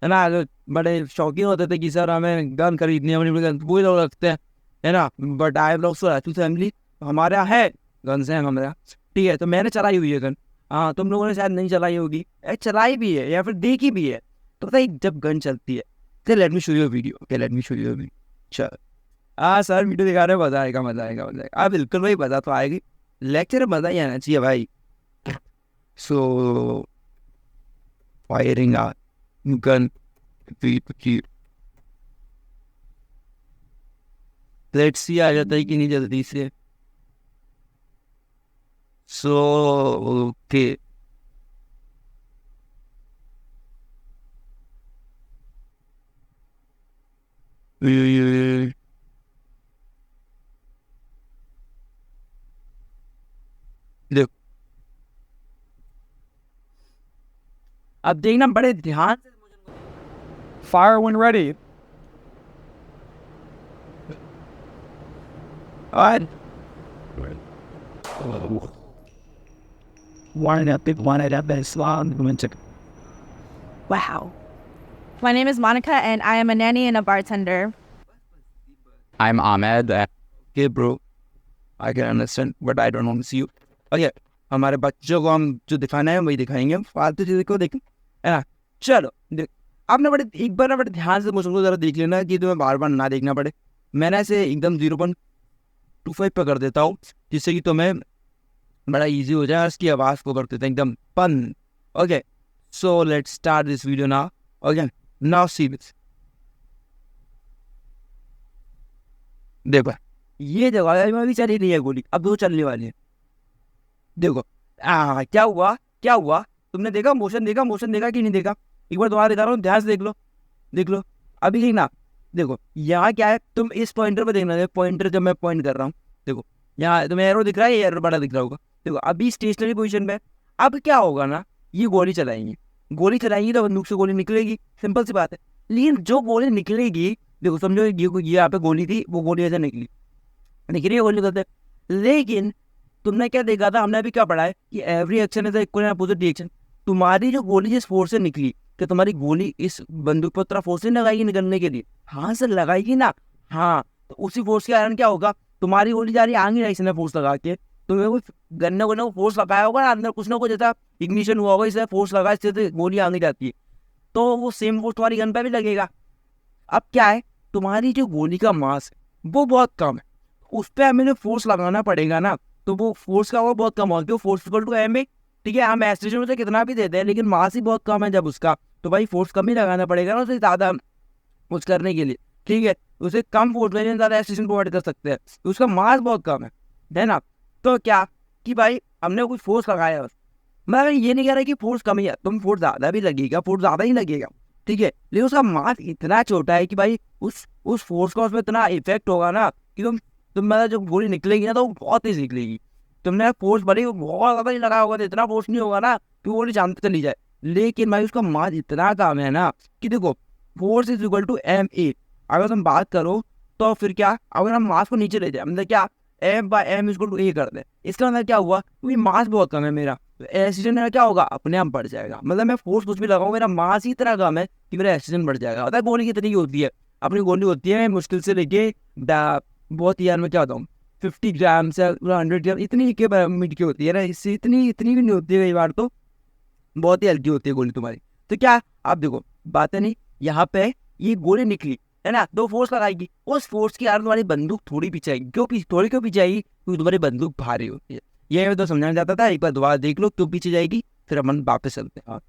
है ना, बड़े शौकीन होते थे कि सर हमें गन खरीदनी है, अपनी गन, वही लोग रखते हैं, है ना। बट आई लोग फैमिली हमारे यहाँ है, गन से हमारे यहाँ, ठीक है। तो मैंने चलाई हुई है गन, हाँ, तुम लोगों ने शायद नहीं चलाई होगी, चलाई भी है या फिर देखी भी है। तो पता है जब गन चलती है तो let me show you video, okay, let me show you video. चल सर वीडियो दिखा रहे, मजा आएगा, मजा आएगा, मजा आएगा। बिल्कुल भाई, मजा तो आएगी, लेक्चर मजा ही आना चाहिए भाई। So firing a gun, let's see आ जाता है कि नहीं जल्दी से। सो ओके, देखो अब देखना बड़े ध्यान से।
Fire when ready.
और
Wow. My name is Monica, and I am a nanny and a bartender.
I'm Ahmed.
okay bro, I can understand but I don't want to see you. okay, हमारे बच्चों को हम जो दिखाना है वही दिखाएंगे, फालतू चीज़ों को देखें, है ना। चलो आपने बड़े एक बार ना बड़े ध्यान से मुझको ज़रा देख लेना कि तुम्हें बार बार ना देखना पड़े। मैंने ऐसे एकदम 0.25 पे कर देता हूँ, जिससे कि तुम्हें बड़ा इजी हो जाए, उसकी आवाज़ को कर देते हैं एकदम पन। Okay, so let's start this video now. Okay, now see this, देखो ये जगह में भी चली रही है गोली, अब दो चलने वाली है। देखो क्या हुआ, क्या हुआ, तुमने देखा मोशन, देखा मोशन, देखा कि नहीं देखा? एक बार दोबारा दिखा रहा हूँ, ध्यान से देख लो, देख लो अभी देखना। देखो यहाँ क्या है, तुम इस पॉइंटर पे देखना, पॉइंटर जब मैं पॉइंट कर रहा हूँ, देखो यहाँ तुम्हें एरो दिख रहा है, ये एरो बड़ा दिख रहा होगा। देखो अभी स्टेशनरी पोजीशन पे, अब क्या होगा ना, ये गोली चलाएंगे, गोली चलाएंगी तो बंदूक से गोली निकलेगी, सिंपल सी बात है। लेकिन जो गोली निकलेगी, देखो समझो ये यहाँ पे गोली थी, वो गोली ऐसे निकली, निकली गोली करते, लेकिन तुमने क्या देखा था, हमने अभी क्या पढ़ा है कि every action is equal and opposite reaction. तुम्हारी जो गोली जिस फोर्स से निकली, कि तुम्हारी गोली इस बंदूक पर तरह फोर्स नहीं लगाएगी निकलने के लिए, हाँ सर लगाएगी ना, हाँ, तो उसी फोर्स के कारण क्या होगा, तुम्हारी गोली जा रही आगे इसने फोर्स लगा के, तुम्हें कोई गन्ने को फोर्स लगाया होगा ना अंदर, कुछ ना कुछ ऐसा इग्निशन हुआ होगा, इसलिए फोर्स लगा, इससे गोली आगे जाती है, तो वो सेम फोर्स तुम्हारी गन पे भी लगेगा। अब क्या है, तुम्हारी जो गोली का मास है वो बहुत कम है, उस पर हमें फोर्स लगाना पड़ेगा ना, तो वो फोर्स का वो बहुत कम होगा, force equal to m a, ठीक है, हम एस्टिमेशन में से कितना भी देते हैं लेकिन मास ही बहुत कम है जब उसका, तो भाई फोर्स कम ही लगाना पड़ेगा ना उसे ज़्यादा कुछ करने के लिए, ठीक है, उसे कम फोर्स में ज़्यादा एस्टिमेशन प्रोवाइड कर सकते हैं, तो उसका मास बहुत कम है ना। तो क्या कि भाई हमने कुछ फोर्स लगाया बस, मैं ये नहीं कह रहा कि फोर्स कम ही है, तुम फोर्स ज़्यादा भी लगेगा, फोर्स ज़्यादा ही लगेगा, ठीक है, लेकिन उसका मास इतना छोटा है कि भाई उस फोर्स का उसमें इतना इफेक्ट होगा ना कि तुम मतलब जब गोली निकलेगी ना तो वो बहुत तेज निकलेगी। तुमने फोर्स भले बहुत ज़्यादा ही लगा होगा तो इतना फोर्स नहीं होगा ना कि गोली जानते चली जाए, लेकिन भाई उसका मास इतना कम है ना कि देखो force is equal to m a. अगर तुम बात करो तो फिर क्या, अगर हम मास को नीचे ले जाए, मतलब क्या m by m equal to a कर दे, इसका मतलब क्या हुआ, क्योंकि मास बहुत कम है मेरा, तो एक्सीजन मेरा क्या होगा, अपने आप बढ़ जाएगा, मतलब मैं फोर्स कुछ भी लगाऊँ मेरा मास ही इतना कम है कि मेरा एक्सीजन बढ़ जाएगा। पता है गोली कितनी की होती है, अपनी गोली होती है मुश्किल से लेके बहुत यार मैं क्या बताऊँ 50 ग्राम से 100 ग्राम इतनी के मीट की होती है ना, इससे इतनी इतनी भी नहीं होती है, कई बार तो बहुत ही हल्की होती है गोली तुम्हारी। तो क्या आप देखो बात है नहीं, यहाँ पे ये गोली निकली है ना, दो फोर्स लगाएगी, उस फोर्स के कारण तुम्हारी बंदूक थोड़ी पीछे आएगी, क्यों पीछे आएगी, क्योंकि तुम्हारी बंदूक भारी होती है। ये मैं तो समझाना चाहता था, एक बार दोबारा देख लो क्यों पीछे जाएगी, फिर अपन वापस चलते हैं।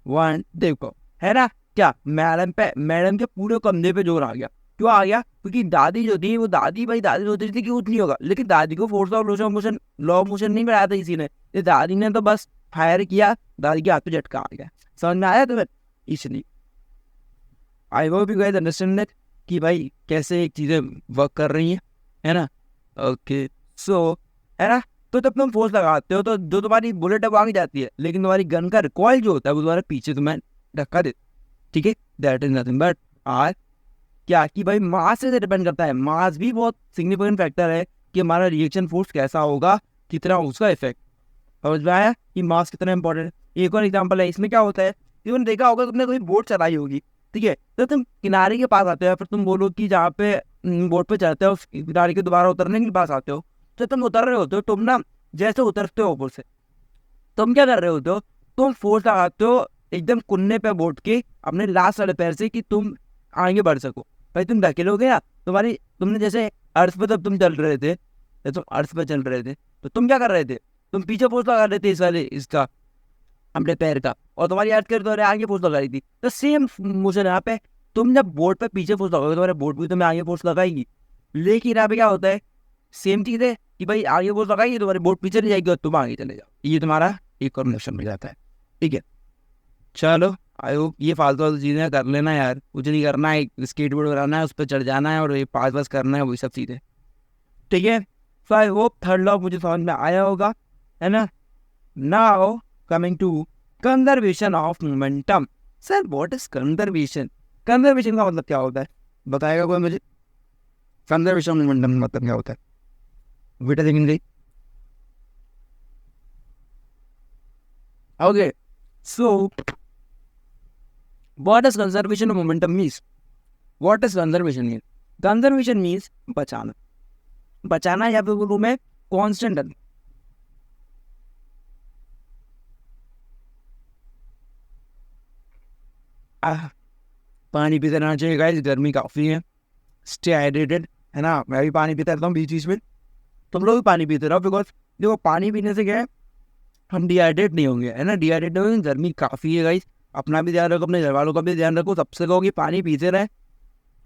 वन देखो है ना, क्या मैडम के पूरे कंधे पे जोर आ गया, क्यों आ गया, क्योंकि दादी जो थी वो दादी सोचती थी कि कुछ नहीं होगा, लेकिन दादी को फोर्स ऑफ लॉ मोशन नहीं बढ़ाया था किसी ने, ये दादी ने तो बस फायर किया, दादी के हाथ पे झटका आ गया। समझ में आया तुम्हें, इसलिए आई hope you guys understand that कि भाई कैसे एक चीज़ें वर्क कर रही है ना। ओके सो है ना, तो जब तुम फोर्स लगाते हो तो जो तुम्हारी बुलेट है वो आगे जाती है, लेकिन तुम्हारी गन का रिकॉइल जो होता है वो तुम्हारे पीछे तुम्हें धक्का देता है, ठीक है, that is nothing but r क्या कि भाई मास से डिपेंड करता है, मास भी बहुत सिग्निफिकेंट फैक्टर है कि हमारा रिएक्शन फोर्स कैसा होगा, कितना उसका इफेक्ट। समझ में आया कि मास कितना इंपॉर्टेंट है। एक और एग्जांपल है, इसमें क्या होता है, तुमने देखा होगा तुमने कोई बोट चलाई होगी, ठीक है, तो तुम किनारे के पास आते हो, फिर तुम बोलो कि जहाँ पे बोट पे चढ़ते हो उस किनारे के दोबारा उतरने के पास आते हो, तो तुम उतर रहे होते हो, तुम ना जैसे उतरते हो ऊपर से तुम क्या कर रहे होते हो, तुम फोर्स लगाते हो एकदम कुन्ने पे बोट के अपने लास्ट वाले पैर से कि तुम आगे बढ़ सको। भाई तुम ढकेल हो गया, तुमने जैसे अर्थ पे तब तुम चल रहे थे, जब तुम अर्थ पे चल रहे थे तो तुम क्या कर रहे थे, तुम पीछे फोर्स लगा रहे थे इस वाले इसका अपने पैर का, और तुम्हारी अर्थ के द्वारा आगे फोर्स लगा रही थी, तो सेम मोशन यहाँ पे, तुम जब बोट पे पीछे फोर्स लगाओगे तुम्हारे बोट भी तुम्हें आगे फोर्स लगाएगी, लेकिन यहाँ पे क्या होता है सेम चीज है कि भाई आगे फोर्स लगाएगी तुम्हारी बोट पीछे नहीं जाएगी और तुम आगे चले जाओ, ये तुम्हारा एक और मोशन मिल जाता है, ठीक है। चलो आई होप ये फालतू चीज़ें कर लेना यार, कुछ नहीं करना है, स्केट बोर्ड बनाना है, उस पर चढ़ जाना है और ये पास करना है, वही सब चीज़ें, ठीक है। So I hope third law मुझे समझ में आया होगा, है ना। Now coming to conservation of momentum. Sir what is conservation, conservation का मतलब क्या होता है, बताएगा कोई मुझे, कंजर्वेशन ऑफ मोमेंटम मतलब क्या होता है, बेटा देखेंगे। Okay so what does conservation of momentum means, what does conservation mean, conservation means बचाना या फिर बोलूं मैं कांस्टेंट रन। पानी पीते रहना चाहिए गाइस, गर्मी काफ़ी है, स्टे हाइड्रेटेड, है ना, मैं भी पानी पीता रहता हूँ बीच बीच में, तुम लोग भी पानी पीते रहो, बिकॉज देखो पानी पीने से क्या है हम डिहाइड्रेट नहीं होंगे, है ना, डिहाइड्रेट नहीं होंगे, गर्मी काफ़ी है गाइस, अपना भी ध्यान रखो, अपने घर वालों का भी ध्यान रखो, सबसे कहो कि पानी पीते रहे,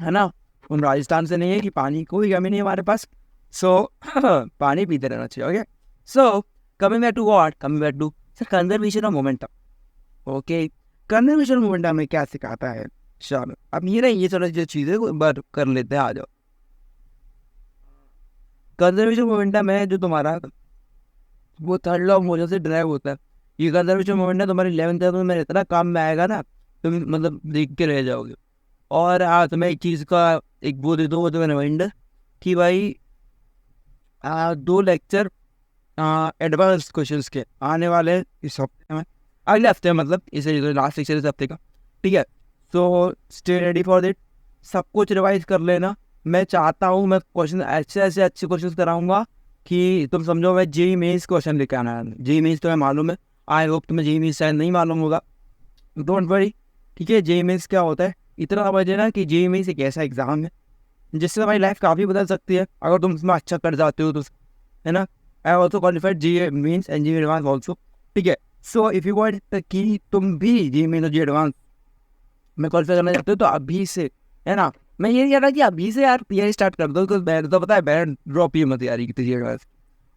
है ना, हम राजस्थान से नहीं है कि पानी कोई कमी नहीं है हमारे पास, सो पानी पीते रहना चाहिए। Okay so coming back to sir conservation of momentum. Okay conservation of momentum में क्या सिखाता है, चलो अब ये नहीं, ये चलो जो चीज़ें को बार कर लेते हैं, आ जाओ। कंजर्वेशन मोमेंटम है जो तुम्हारा वो थर्ड लॉ ऑफ मोशन से ड्राइव होता है, ये कंजर्वेशन मोमेंटम तुम्हारी 11th में इतना काम में आएगा ना, तुम मतलब देख के रह जाओगे। और हाँ तुम्हें एक चीज़ का एक वो दे दो, वो तुम्हें रिमाइंडर कि भाई 2 लेक्चर एडवांस क्वेश्चंस के आने वाले इस हफ्ते में, अगले हफ्ते में, मतलब इसे लास्ट लेक्चर इस हफ्ते का, ठीक है। सो स्टे रेडी फॉर दिट, सब कुछ रिवाइज कर लेना। मैं चाहता हूँ मैं क्वेश्चन ऐसे अच्छे क्वेश्चन कराऊंगा कि तुम समझो मैं जेई मेंस क्वेश्चन लेकर आना है। जेई मेंस तुम्हें मालूम है, आई होप तुम्हें जेई मेंस शायद नहीं मालूम होगा, डोंट वरी, ठीक है। जेई मेंस क्या होता है, इतना समझ लेना कि जेई मेंस एक ऐसा एग्जाम है जिससे तुम्हारी लाइफ काफ़ी बदल सकती है अगर तुम इसमें अच्छा कर जाते हो तो, है ना। I also qualified JEE mains and JEE advance also, ठीक है। सो इफ यू वांट कि तुम भी जेई मेंस और जेई एडवांस में क्वालिफाई करना चाहते हो तो अभी से, है ना, मैं ये नहीं कह रहा कि अभी से यार तैयारी स्टार्ट कर दो, बैठ तो पता है बैठ ड्रॉप ही मत तैयारी की जेई एडवांस,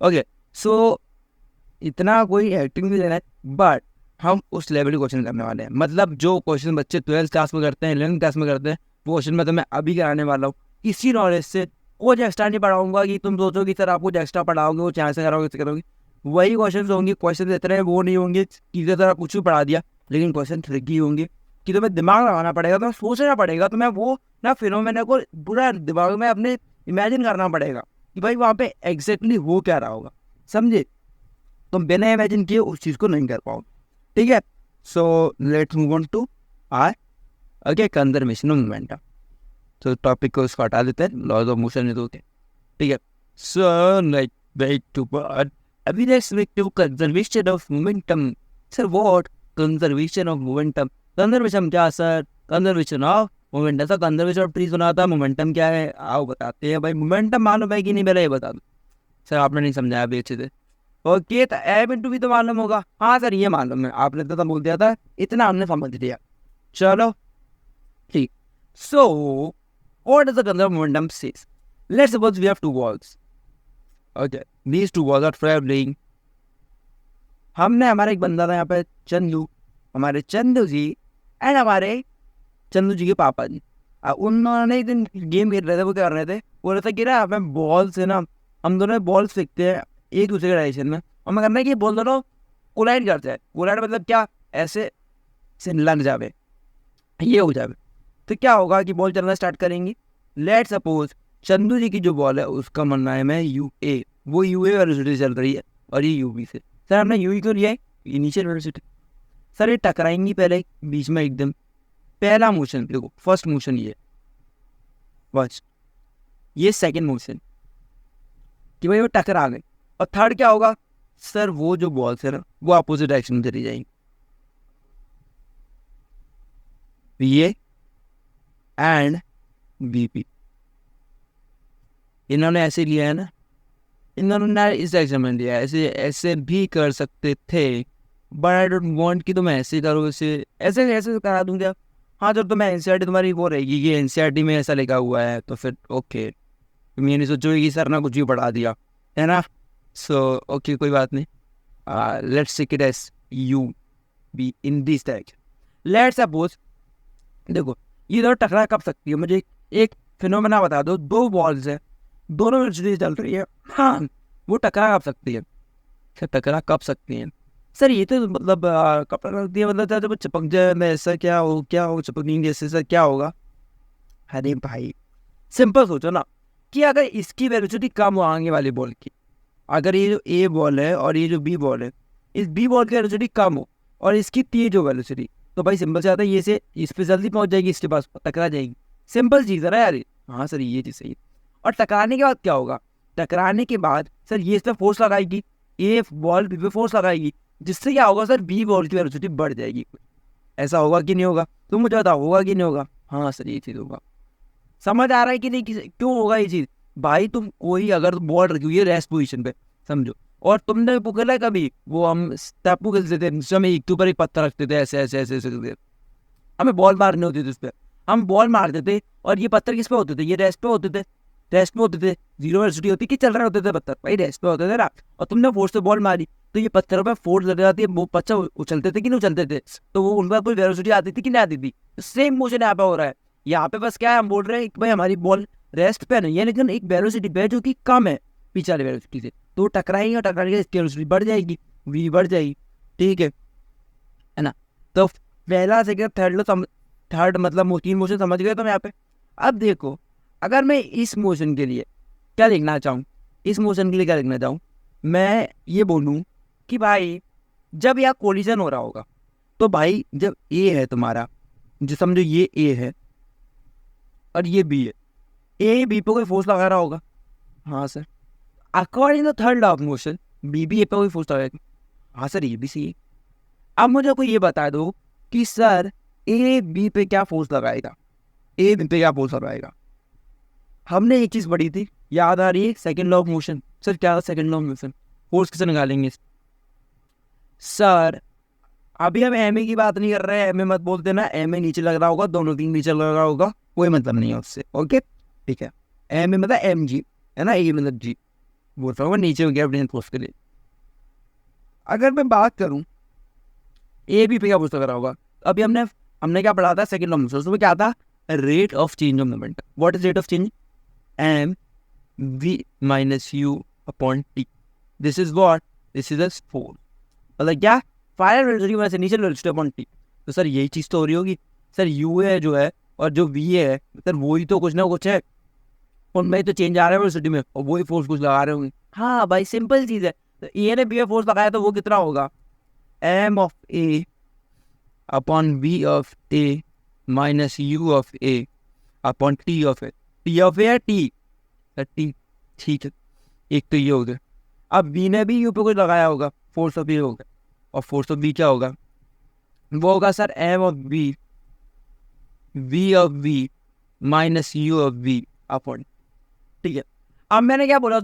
ओके। सो इतना कोई एक्टिंग नहीं लेना है, बट हम उस लेवल के क्वेश्चन करने वाले हैं। मतलब जो क्वेश्चन बच्चे 12th क्लास में करते हैं, 11th क्लास में करते हैं, वो क्वेश्चन मैं तुम्हें अभी कराने वाला हूँ। इसी नॉलेज से कुछ एक्स्ट्रा नहीं पढ़ाऊंगा कि तुम सोचो कि सर आप कुछ एक्स्ट्रा पढ़ाओगे, वो चाहे से कराओगे से करोगे, वही क्वेश्चन होंगे। क्वेश्चन इतने वो नहीं होंगे कि इस तरह कुछ भी पढ़ा दिया, लेकिन क्वेश्चन ट्रिकी होंगे कि तुम्हें दिमाग लगाना पड़ेगा, तुम्हें सोचना पड़ेगा, तुम्हें वो ना फिनोमेना को पूरा दिमाग में अपने इमेजिन करना पड़ेगा कि भाई वहाँ पे एग्जैक्टली हो क्या रहा होगा, समझे। तुम बिना इमेजिन किए उस चीज़ को नहीं कर पाओ, ठीक है। So let's move on to our okay conservation of momentum. तो टॉपिक को उसको हटा देते हैं, लॉज ऑफ मोशन है तो ठीक है। So like back to part, अभी let's back to conservation of momentum. Sir what conservation of momentum, conservation क्या sir, conservation of momentum. Sir conservation of tree सुना था, मोमेंटम क्या है आओ बताते हैं भाई। मोमेंटम मालूम है कि नहीं पहले ये बता दो सर, आपने नहीं समझाया अभी अच्छे से। ओके तो एब इंटू भी तो मालूम होगा, हाँ सर ये मालूम है, आपने तो बोल दिया था, इतना हमने समझ लिया, चलो ठीक। So what is the conserve momentum says, let's suppose we have two walls, okay these two walls are travelling. हमने हमारा एक बंदा था यहाँ पे चंदू, हमारे चंदू जी एंड हमारे चंदू जी के पापा जी, उन्होंने एक दिन गेम खेल रहे थे। वो क्या कर रहे थे, बोल रहे थे कि ना हमें बॉल से ना, हम दोनों बॉल फेंकते हैं एक दूसरे के डायरेक्शन में, और मैं करना है कि बॉल दोनों कोलाइड करते हैं। कोलाइड मतलब क्या, ऐसे से लग जावे, ये हो जावे, तो क्या होगा कि बॉल चलना स्टार्ट करेंगी। लेट सपोज चंदू जी की जो बॉल है उसका मानना है मैं UA, वो UA वेलोसिटी चल रही है और ये UB से। सर हमने UA क्यों लिया है, इनिशियल वेलोसिटी। सर ये टकराएंगी पहले बीच में एकदम, पहला मोशन देखो, फर्स्ट मोशन ये फर्स्ट, ये सेकंड मोशन कि भाई वो टकरा गए। और थर्ड क्या होगा सर, वो जो बॉल है ना वो अपोजिट डायरेक्शन में चली जाएंगी, ये एंड BP। इन्होंने ऐसे लिया है ना, इन्होंने इस डायरेक्शन में लिया है, ऐसे ऐसे भी कर सकते थे, बट आई डोंट वांट कि तुम ऐसे करो, ऐसे ऐसे ऐसे करा दूंगा। हाँ जब तुम्हें NCERT तुम्हारी वो रहेगी कि NCERT में ऐसा लिखा हुआ है तो फिर ओके, तुम ये नहीं सोचोगे कि सर ना कुछ भी पढ़ा दिया, है ना। सो ओके कोई बात नहीं, let's take it as UB in this direction. Let's suppose देखो ये दोनों टकरा कब सकती है, मुझे एक फिनोमेना बता दो, दो बॉल्स है, दोनों वेलोसिटी चल रही है, हाँ वो टकरा कब सकती है। सर टकरा कब सकती है सर, ये तो मतलब कब टकरा सकती है, मतलब जब चिपक जाए मैं, ऐसा क्या हो चिपक नहीं जैसे सर क्या होगा। अरे भाई सिंपल सोचो ना कि अगर इसकी वेलोसिटी कम हो आगे वाली बॉल की, अगर ये जो A बॉल है और ये जो B बॉल है, इस B बॉल की वेलोसिटी कम हो और इसकी तेज हो वेलोसिटी, तो भाई सिंपल से आता है ये से इस पे जल्दी पहुंच जाएगी, इसके पास टकरा जाएगी, सिंपल चीज़ है ना यार। हाँ सर ये चीज़ सही है। और टकराने के बाद क्या होगा, टकराने के बाद सर ये इस पर फोर्स लगाएगी, A बॉल B पे फोर्स लगाएगी, जिससे क्या होगा सर B बॉल की वेलोसिटी बढ़ जाएगी। ऐसा होगा कि नहीं होगा, तुम मुझे बताओ होगा कि नहीं होगा। हाँ सर ये चीज़ होगा, समझ आ रहा है कि नहीं, क्यों होगा ये चीज़। भाई तुम कोई अगर बॉल रखी हुई है रेस्ट पोजीशन पे समझो, और तुमने खेला है कभी, वो हम स्टेपू खेलते थे, जिसमें एक के ऊपर एक पत्थर रखते थे, ऐसे ऐसे ऐसे ऐसे, हमें बॉल मारनी होती थी उस पर, हम बॉल मारते थे और ये पत्थर किस पे होते थे, ये रेस्ट पे होते थे, रेस्ट पे होते थे, जीरो वेलोसिटी होती कि चल रहे होते थे पत्थर, भाई रेस्ट पे होते थे ना। और तुमने फोर्स से बॉल मारी तो ये पत्थरों पे फोर्स लग जाती है, वो पत्थर उछलते थे कि नहीं उछलते थे, तो वो उन पर कोई वेलोसिटी आती थी कि नहीं आती थी। सेम मोशन यहाँ पे हो रहा है, यहाँ पे बस क्या है, हम बोल रहे हैं कि भाई हमारी बॉल रेस्ट पे नहीं है, लेकिन एक वेलोसिटी पे जो कि कम है पीछे वाली वेलोसिटी से, तो टकराएंगे और टकराने के इसकी वेलोसिटी बढ़ जाएगी, V बढ़ जाएगी, ठीक है ना। तो पहला सेकंड थर्ड मतलब 3 मोशन समझ गए तुम यहाँ पे। अब देखो अगर मैं इस मोशन के लिए क्या लिखना चाहूँ, इस मोशन के लिए क्या लिखना चाहूँ, मैं ये बोलूँ कि भाई जब यहाँ कोलिजन हो रहा होगा तो भाई जब ए है तुम्हारा, जो समझो ये ए है और ये बी है, ए बी पे कोई फोर्स लगा रहा होगा। हाँ sir, according to third law of motion b भी ए पे कोई फोर्स लगाएगा। हाँ सर, ये भी सही है। अब मुझे कोई ये बता दो कि सर ए बी पे क्या फोर्स लगाएगा, ए बी पे क्या फोर्स लगाएगा। हमने एक चीज़ पढ़ी थी, याद आ रही है, second law of motion. Sir क्या second law of motion, force कैसे निकालेंगे सर? अभी हम एम ए की बात नहीं कर रहे हैं, एम ए मत बोलते ना, एम ए नीचे लग रहा होगा, दोनों तीन नीचे लग रहा होगा, कोई मतलब नहीं है उससे। ओके ठीक है, एम ए मतलब एम जी है ना, ए मतलब जी बोल रहा हूँ, नीचे हो गया अपने फोर्स के लिए। अगर मैं बात करूँ ए बी पे क्या फोर्स लग रहा होगा, अभी हमने क्या पढ़ा था सेकंड लॉ ऑफ मोशन, उसमें क्या था, rate of change of moment. What is rate of change? M v minus u upon t. This is what, this is a force, मतलब क्या, फाइनल वेलोसिटी की वजह से इनिशियल वेलोसिटी अपॉन टी। तो sir यही चीज़ तो हो रही होगी सर, यू है जो है और जो वी है सर वही तो कुछ ना कुछ है, उनमें तो चेंज आ रहा है वेलोसिटी में और वही फोर्स कुछ लगा रहे होंगे। हाँ भाई सिंपल चीज़ है, तो ए ने बी में फोर्स लगाया तो वो कितना होगा, m of a upon v of a minus u of a upon t of a. T of a है टी, टी ठीक है, एक तो ये हो गया। अब बी ने भी यू पे कुछ लगाया होगा, फोर्स ऑफ ए होगा, और फोर्स ऑफ बी क्या होगा, वो होगा sir m of b v of v minus u of v upon, ठीक है। अब मैंने क्या बोला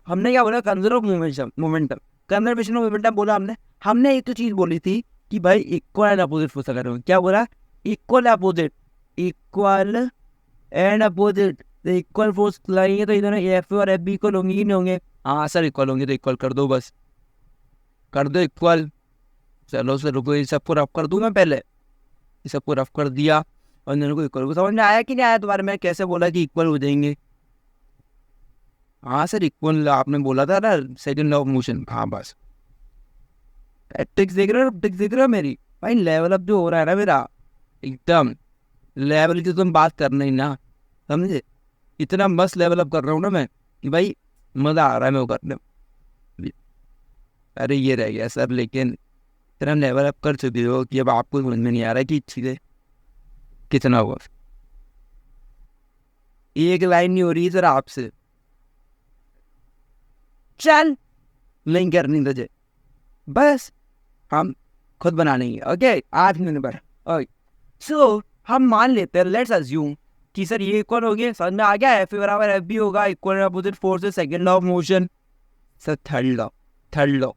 हमने क्या बोला, कंजर्व मोमेंटम, कंजर्वेशन ऑफ मोमेंटम बोला हमने एक तो चीज़ बोली थी कि भाई इक्वल एंड अपोजिट फोर्स लगा रहे हो। क्या बोला, equal opposite, equal and opposite. तो इक्वल फोर्स लगेंगे तो इधर एफ और एफ बी इक्वल होंगे कि नहीं होंगे? हाँ सर इक्वल होंगे, तो इक्वल कर दो, बस कर दो इक्वल। चलो सर रुको, ये सबको रफ कर दूँ मैं पहले, ये सबको रफ कर दिया और इन दोनों को इक्वल। समझ में आया कि नहीं आया तुम्हारे, मैं कैसे बोला कि इक्वल हो जाएंगे? हाँ सर इक्वल आपने बोला था ना, सेकंड लॉ ऑफ मोशन। हाँ बस ट्रिक्स देख रहे हो, ट्रिक्स देख रहे हो मेरी भाई, लेवल अप जो हो रहा है ना मेरा, एकदम लेवल की तुम बात करना ही ना, समझे? इतना मस्त लेवल अप कर रहा हूँ ना मैं कि भाई मज़ा आ रहा है मेरे को करने में। अरे ये रह गया सर, लेकिन इतना लेवल अप कर चुके हो कि अब आपको समझ में नहीं आ रहा है कि चीज़ें कितना हुआ। एक लाइन नहीं हो रही सर आपसे, चल नहीं करनी तुझे, बस हम खुद बना लेंगे। ओके 8 मिनट पर। ओके सो हम मान लेते हैं, लेट्स अज्यूम कि सर ये इक्वल हो गया, समझ में आ गया, एफ बराबर एफ बी होगा, equal opposite forces, second law of motion. Sir third law,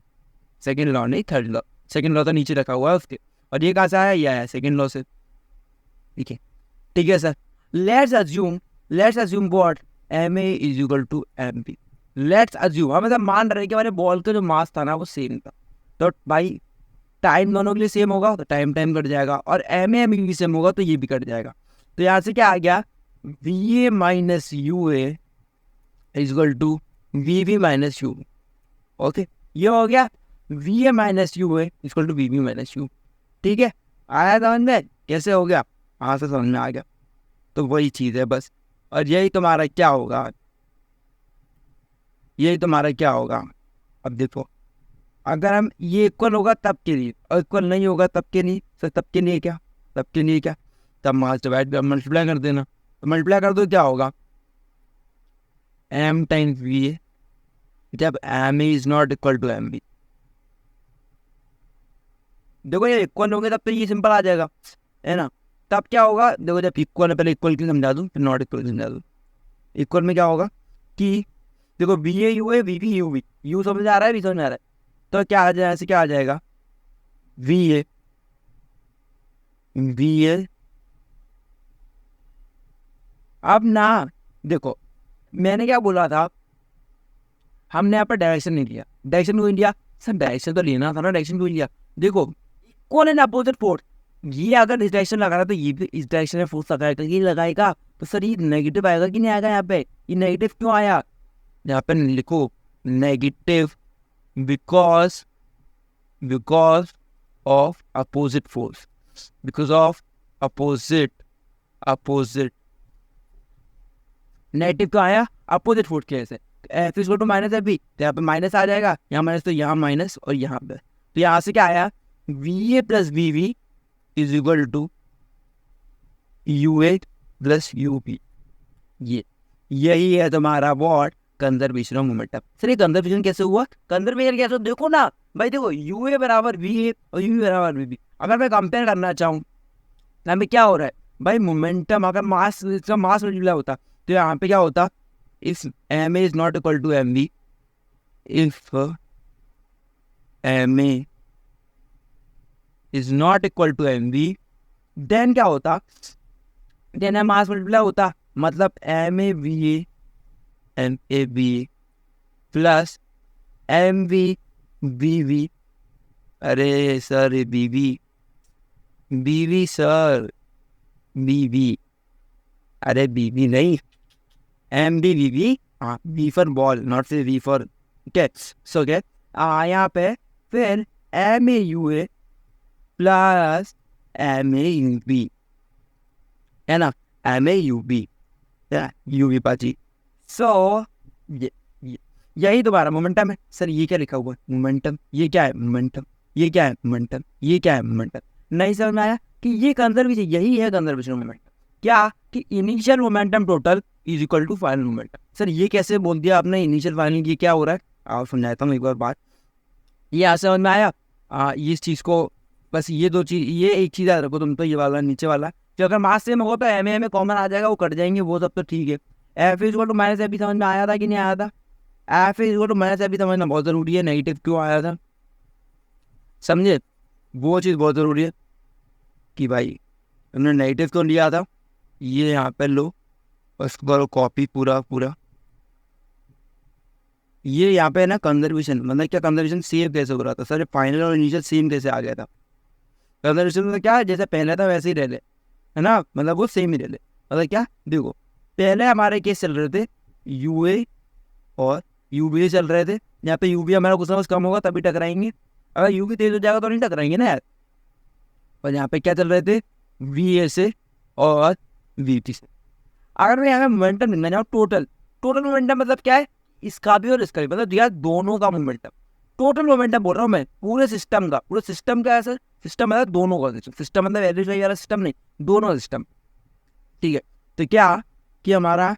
second law नहीं थर्ड लॉ, सेकंड लॉ तो नीचे रखा हुआ है उसके, और ये कहाँ से आया, ये आया सेकंड लॉ से। ठीक है sir, let's assume what, m a is equal to m b. Let's assume, हम ऐसा मान रहे हैं कि हमारे बॉल का जो मास था ना वो सेम था, तो भाई टाइम दोनों के लिए सेम होगा तो टाइम कट जाएगा, और एम ए भी सेम होगा तो ये भी कट जाएगा। तो यहाँ से क्या आ गया, v a minus u a is equal to v v minus u. Okay ये हो गया, v a minus u a is equal to v v minus u. ठीक है, आया समझ में कैसे हो गया? हाँ से समझ में आ गया। तो वही चीज़ है बस, और यही तुम्हारा क्या होगा, यही तुम्हारा क्या होगा। अब देखो, अगर हम ये इक्वल होगा तब के लिए, और इक्वल नहीं होगा तब के नहीं। सर तब के लिए क्या, तब के लिए क्या, तब मास डिवाइड मल्टीप्लाई कर देना, तो मल्टीप्लाई कर दो क्या होगा, एम टाइम्स वी ए, जब m a is not equal to m b. देखो ये इक्वल होंगे तब तो ये सिंपल आ जाएगा, है ना? तब क्या होगा, देखो जब इक्वल है, पहले इक्वल की समझा दूँ फिर नॉट इक्वल समझा दूँ। इक्वल में क्या होगा कि देखो वी ए यू है, v v u v, u समझ आ रहा है, वी समझ आ रहा है, तो क्या आ जाए, ऐसे क्या आ जाएगा, वी ए अब ना देखो मैंने क्या बोला था, हमने यहाँ पर डायरेक्शन नहीं लिया, डायरेक्शन क्यों लिया सर, डायरेक्शन तो लेना था ना, डायरेक्शन क्यों लिया? देखो कौन है ना अपोजिट फोर्स, ये अगर इस डायरेक्शन लगा रहा तो ये भी इस डायरेक्शन में फोर्स लगाएगा, ये लगाएगा तो सर ये नेगेटिव आएगा कि नहीं आएगा? यहाँ पे ये नेगेटिव क्यों आया, यहाँ पे लिखो negative because of opposite force, because of opposite negative क्यों आया, अपोजिट फोर्स की वजह से। F is equal to minus f b, तो यहाँ पे माइनस आ जाएगा, यहाँ माइनस तो यहाँ माइनस और यहाँ पे, तो यहाँ से क्या आया v a plus v v is equal to u a plus u p. यही है तुम्हारा what conservation of momentum. Sir ये कंजर्वेशन कैसे हुआ? कंजर्वेशन कैसे, देखो ना भाई, देखो यू ए बराबर वी ए और यू बराबर वी बी। अगर मैं कंपेयर करना चाहूँ यहाँ पे क्या हो रहा है भाई, मोमेंटम अगर मास, इसका मास मल्टीप्लाई होता तो यहाँ पे क्या होता, if m a is not equal to m v, if m a is not equal to m v, then क्या होता, देन मास मल्टीप्लाई होता, मतलब m a v plus m v b v, अरे sir b v sir b v, अरे b v नहीं, m b v v, हाँ b for ball not say v for cats, so cat यहाँ पे फिर m a you a plus m a u b, है ना, m a u b u b पाजी। So यही तुम्हारा मोमेंटम है। सर ये क्या लिखा हुआ है मोमेंटम, ये क्या है मोमेंटम, ये क्या है मोमेंटम, ये क्या है मोमेंटम, नहीं समझ में आया कि ये कंजर्वेशन, यही है कंजर्वेशन मोमेंटम, क्या कि initial momentum total is equal to final momentum. Sir ये कैसे बोल दिया आपने इनिशियल फाइनल, ये क्या हो रहा है आप समझाता हूँ एक बार बात, ये यहाँ समझ में आया। इस चीज़ को बस ये दो चीज़, ये एक चीज़ याद रखो तुम तो, ये वाला नीचे वाला जो अगर मास सेम होगा तो एम ए कॉमन आ जाएगा, वो कट जाएंगे, वो सब तो ठीक है। F is equal to minus f भी समझ में आया था कि नहीं आया था, f is equal to minus f भी समझना बहुत ज़रूरी है, नेगेटिव क्यों आया था समझे, वो चीज़ बहुत ज़रूरी है कि भाई तुमने नेगेटिव क्यों लिया था, ये यहाँ पे लो उसको करो कॉपी पूरा, ये यहाँ पे है ना कंजर्वेशन, मतलब क्या कंजर्वेशन सेम कैसे हो रहा था सर, फाइनल और इनिशियल सेम कैसे आ गया था, कंजर्वेशन मतलब क्या है, जैसे पहले था वैसे ही रह ले, है ना, मतलब वो सेम ही रह ले, मतलब क्या, देखो पहले हमारे केस चल रहे थे यू ए और यू बी चल रहे थे, यहाँ पे यू बी हमारा कुछ ना कुछ कम होगा तभी टकराएंगे, अगर यू बी तेज हो जाएगा तो नहीं टकराएंगे ना यार। और यहाँ पे क्या चल रहे थे वी ए से और वी टी से। अगर मैं यहाँ पे मोमेंटम लिखना चाहूँ टोटल मोमेंटम मतलब क्या है, इसका भी और इसका भी, मतलब यार दोनों का मोमेंटम, टोटल मोमेंटम बोल रहा हूँ मैं पूरे सिस्टम का, पूरे सिस्टम का है सर, सिस्टम मतलब दोनों का सिस्टम, मतलब एवरेज वाला सिस्टम नहीं, दोनों सिस्टम, ठीक है। तो क्या कि हमारा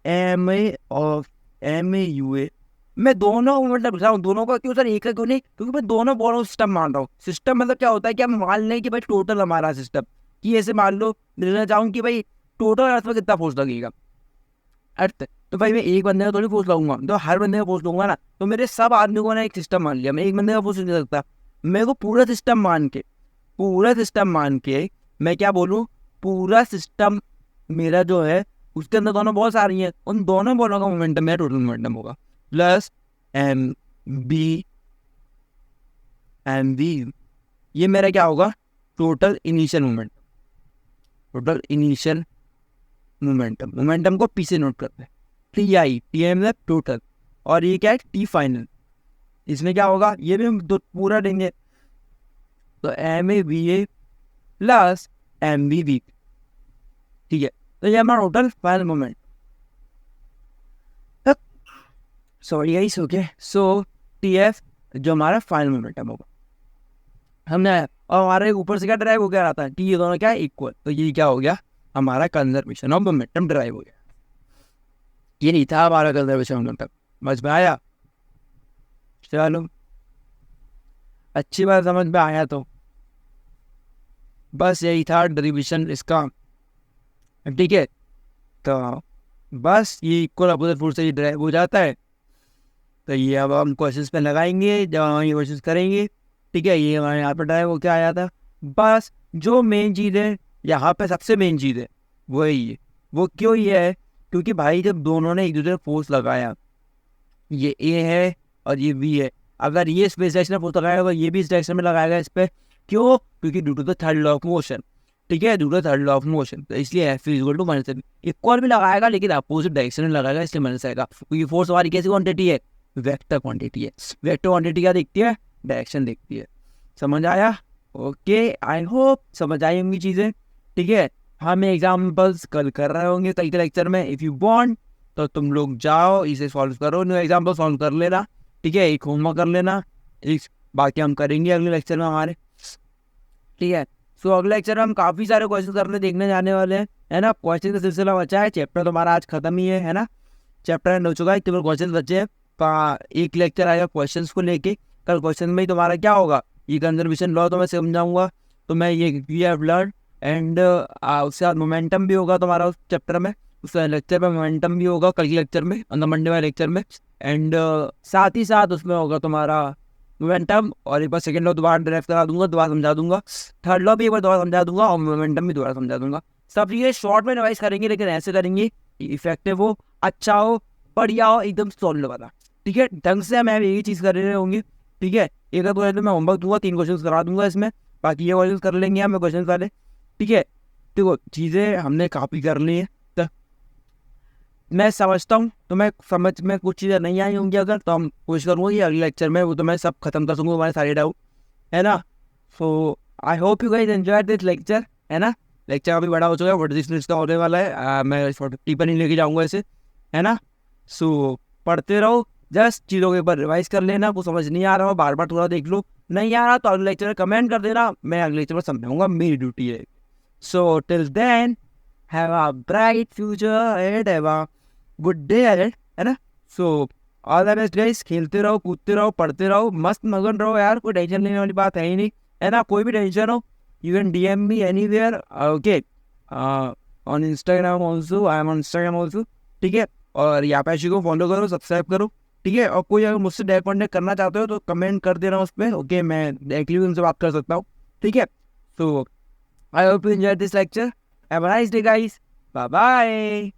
एम ए और एम ए यू ए, मैं दोनों मतलब लिख रहा हूँ, दोनों का क्यों सर एक है क्यों नहीं, क्योंकि मैं दोनों बोलो सिस्टम मान रहा हूँ। सिस्टम मतलब क्या होता है कि हम मान लें कि भाई टोटल हमारा सिस्टम, कि ऐसे मान लो लिखना चाहूँ कि भाई टोटल अर्थ में कितना फोर्स लगेगा अर्थ, तो भाई मैं एक बंदे का थोड़ी फोर्स लगाऊंगा, तो हर बंदे का फोर्स लूंगा ना, तो मेरे सब आदमी को ना एक सिस्टम मान लिया, मैं एक बंदे का फोर्स नहीं सकता, मेरे को पूरा सिस्टम मान के मैं क्या बोलूँ, पूरा सिस्टम मेरा जो है उसके अंदर दोनों बॉल्स आ रही हैं, उन दोनों बॉलों का मोमेंटम मेरा टोटल मोमेंटम होगा प्लस एम बी, ये मेरा क्या होगा टोटल इनिशियल मोमेंटम, मोमेंटम को पीछे नोट करते हैं, टी आई, टी आई मतलब टोटल, और ये क्या है टी फाइनल, इसमें क्या होगा ये भी हम पूरा देंगे, तो m a v a plus m b v, ठीक है, तो ये हमारा total final moment, sorry guys, okay, so t f जो हमारा फाइनल मोमेंटम होगा हमने, और हमारे ऊपर से क्या ड्राइव हो गया आता है, टी ये दोनों क्या है इक्वल, तो ये क्या हो गया हमारा कंजर्वेशन ऑफ मोमेंटम ड्राइव हो गया, ये नहीं था हमारा कंजर्वेशन ऑफ मोमेंटम, समझ में आया, चलो अच्छी बात समझ में आया, तो बस यही था डेरिवेशन इसका, ठीक है, तो बस ये इक्वल अपोजिट फोर्स से ड्राइव हो जाता है, तो ये अब हम क्वेश्चंस पे लगाएंगे, जब हम ये क्वेश्चंस करेंगे, ठीक है, ये हमारे यहाँ पर ड्राइव हो क्या आया था, बस जो मेन चीज़ है यहाँ पे सबसे मेन चीज़ है वो है, वो क्यों ये है, क्योंकि भाई जब दोनों ने एक दूसरे फोर्स लगाया, ये ए है और ये बी है, अगर ये इस डायरेक्शन में फोर्स लगाएगा ये भी इस डायरेक्शन में लगाएगा इस पर, क्यों, क्योंकि due to the third law of motion, ठीक है, due to the third law of motion, तो इसलिए f is equal to minus f, equal भी लगाएगा लेकिन अपोजिट डायरेक्शन में लगाएगा, इसलिए माइनस आएगा, क्योंकि फोर्स हमारी कैसी क्वांटिटी है, वेक्टर क्वांटिटी है, वेक्टर क्वांटिटी क्या देखती है, डायरेक्शन देखती है, समझ आया, ओके, आई होप समझ आई होंगी चीज़ें, ठीक है, हम एग्जाम्पल्स कल कर रहे होंगे कल के लेक्चर में, इफ़ यू वांट तो तुम लोग जाओ इसे सॉल्व करो, न्यू एग्जाम्पल सॉल्व कर लेना, ठीक है, एक होमवर्क कर लेना, एक बाकी हम करेंगे अगले लेक्चर में हमारे, ठीक है। सो अगले लेक्चर में हम काफ़ी सारे क्वेश्चन करने देखने जाने वाले हैं, है ना। क्वेश्चन का सिलसिला बचा है, चैप्टर तो हमारा आज खत्म ही है ना, चैप्टर एंड हो चुका है, केवल क्वेश्चन बचे हैं। एक लेक्चर आएगा क्वेश्चंस को लेके, कल क्वेश्चन में ही तुम्हारा क्या होगा, ये कंजर्वेशन लॉ तो मैं समझाऊंगा, तो मैं ये वी हैव लर्न एंड उसके बाद मोमेंटम भी होगा तुम्हारा उस चैप्टर में, उस लेक्चर में मोमेंटम भी होगा कल के लेक्चर में, मंडे वाले लेक्चर में, एंड साथ ही साथ उसमें होगा तुम्हारा मोमेंटम, और एक बार सेकंड लॉ दोबारा ड्राइव करा दूंगा, दोबारा समझा दूंगा, थर्ड लॉ भी एक बार दोबारा समझा दूंगा, और मोमेंटम भी दोबारा समझा दूंगा। सब ये शॉर्ट में रिवाइज करेंगे, लेकिन ऐसे करेंगे इफेक्टिव हो, अच्छा हो, बढ़िया हो, एकदम सॉल्व वाला, ठीक है। ढंग से मैं यही चीज़ कर रहे होंगे, ठीक है। एक तो मैं होमवर्क दूंगा, 3 क्वेश्चन करा दूंगा इसमें, बाकी ये क्वेश्चन कर लेंगे हम क्वेश्चन वाले, ठीक है। देखो चीज़ें हमने काफ़ी कर ली है, तो मैं समझता हूँ तो मैं समझ में कुछ चीज़ें नहीं आई होंगी, अगर तो हम कोशिश करूँगा कि अगले लेक्चर में वो तो मैं सब खत्म कर दूँगा हमारे सारे डाउट, है ना। So I hope you guys enjoy this lecture, है ना। लेक्चर अभी बड़ा हो चुका है, 46 मिनट्स का होने वाला है, मैं 40 पर नहीं लेके जाऊँगा इसे, है ना। सो पढ़ते रहो, जस्ट चीज़ों के ऊपर रिवाइज कर लेना, कुछ समझ नहीं आ रहा हो बार बार थोड़ा देख लो, नहीं आ रहा तो अगले लेक्चर में कमेंट कर देना, मैं अगले लेक्चर में समझाऊंगा, मेरी ड्यूटी है। So till then have a bright future and have a good day ahead, है ना। So all the best guys, खेलते रहो, कूदते रहो, पढ़ते रहो, मस्त मगन रहो यार, कोई टेंशन लेने वाली बात है ही नहीं, है ना। कोई भी टेंशन हो you can DM me anywhere, okay, on Instagram also, I am on Instagram also, ठीक है। और यहाँ पे को फॉलो करो, सब्सक्राइब करो, ठीक है। और कोई अगर मुझसे डायरेक्ट कॉन्टेक्ट करना चाहते हो तो कमेंट कर देना उस पर, ओके, मैं डायरेक्टली उनसे बात कर सकता हूँ, ठीक है। So I hope you enjoy this lecture, have a nice day guys, bye bye.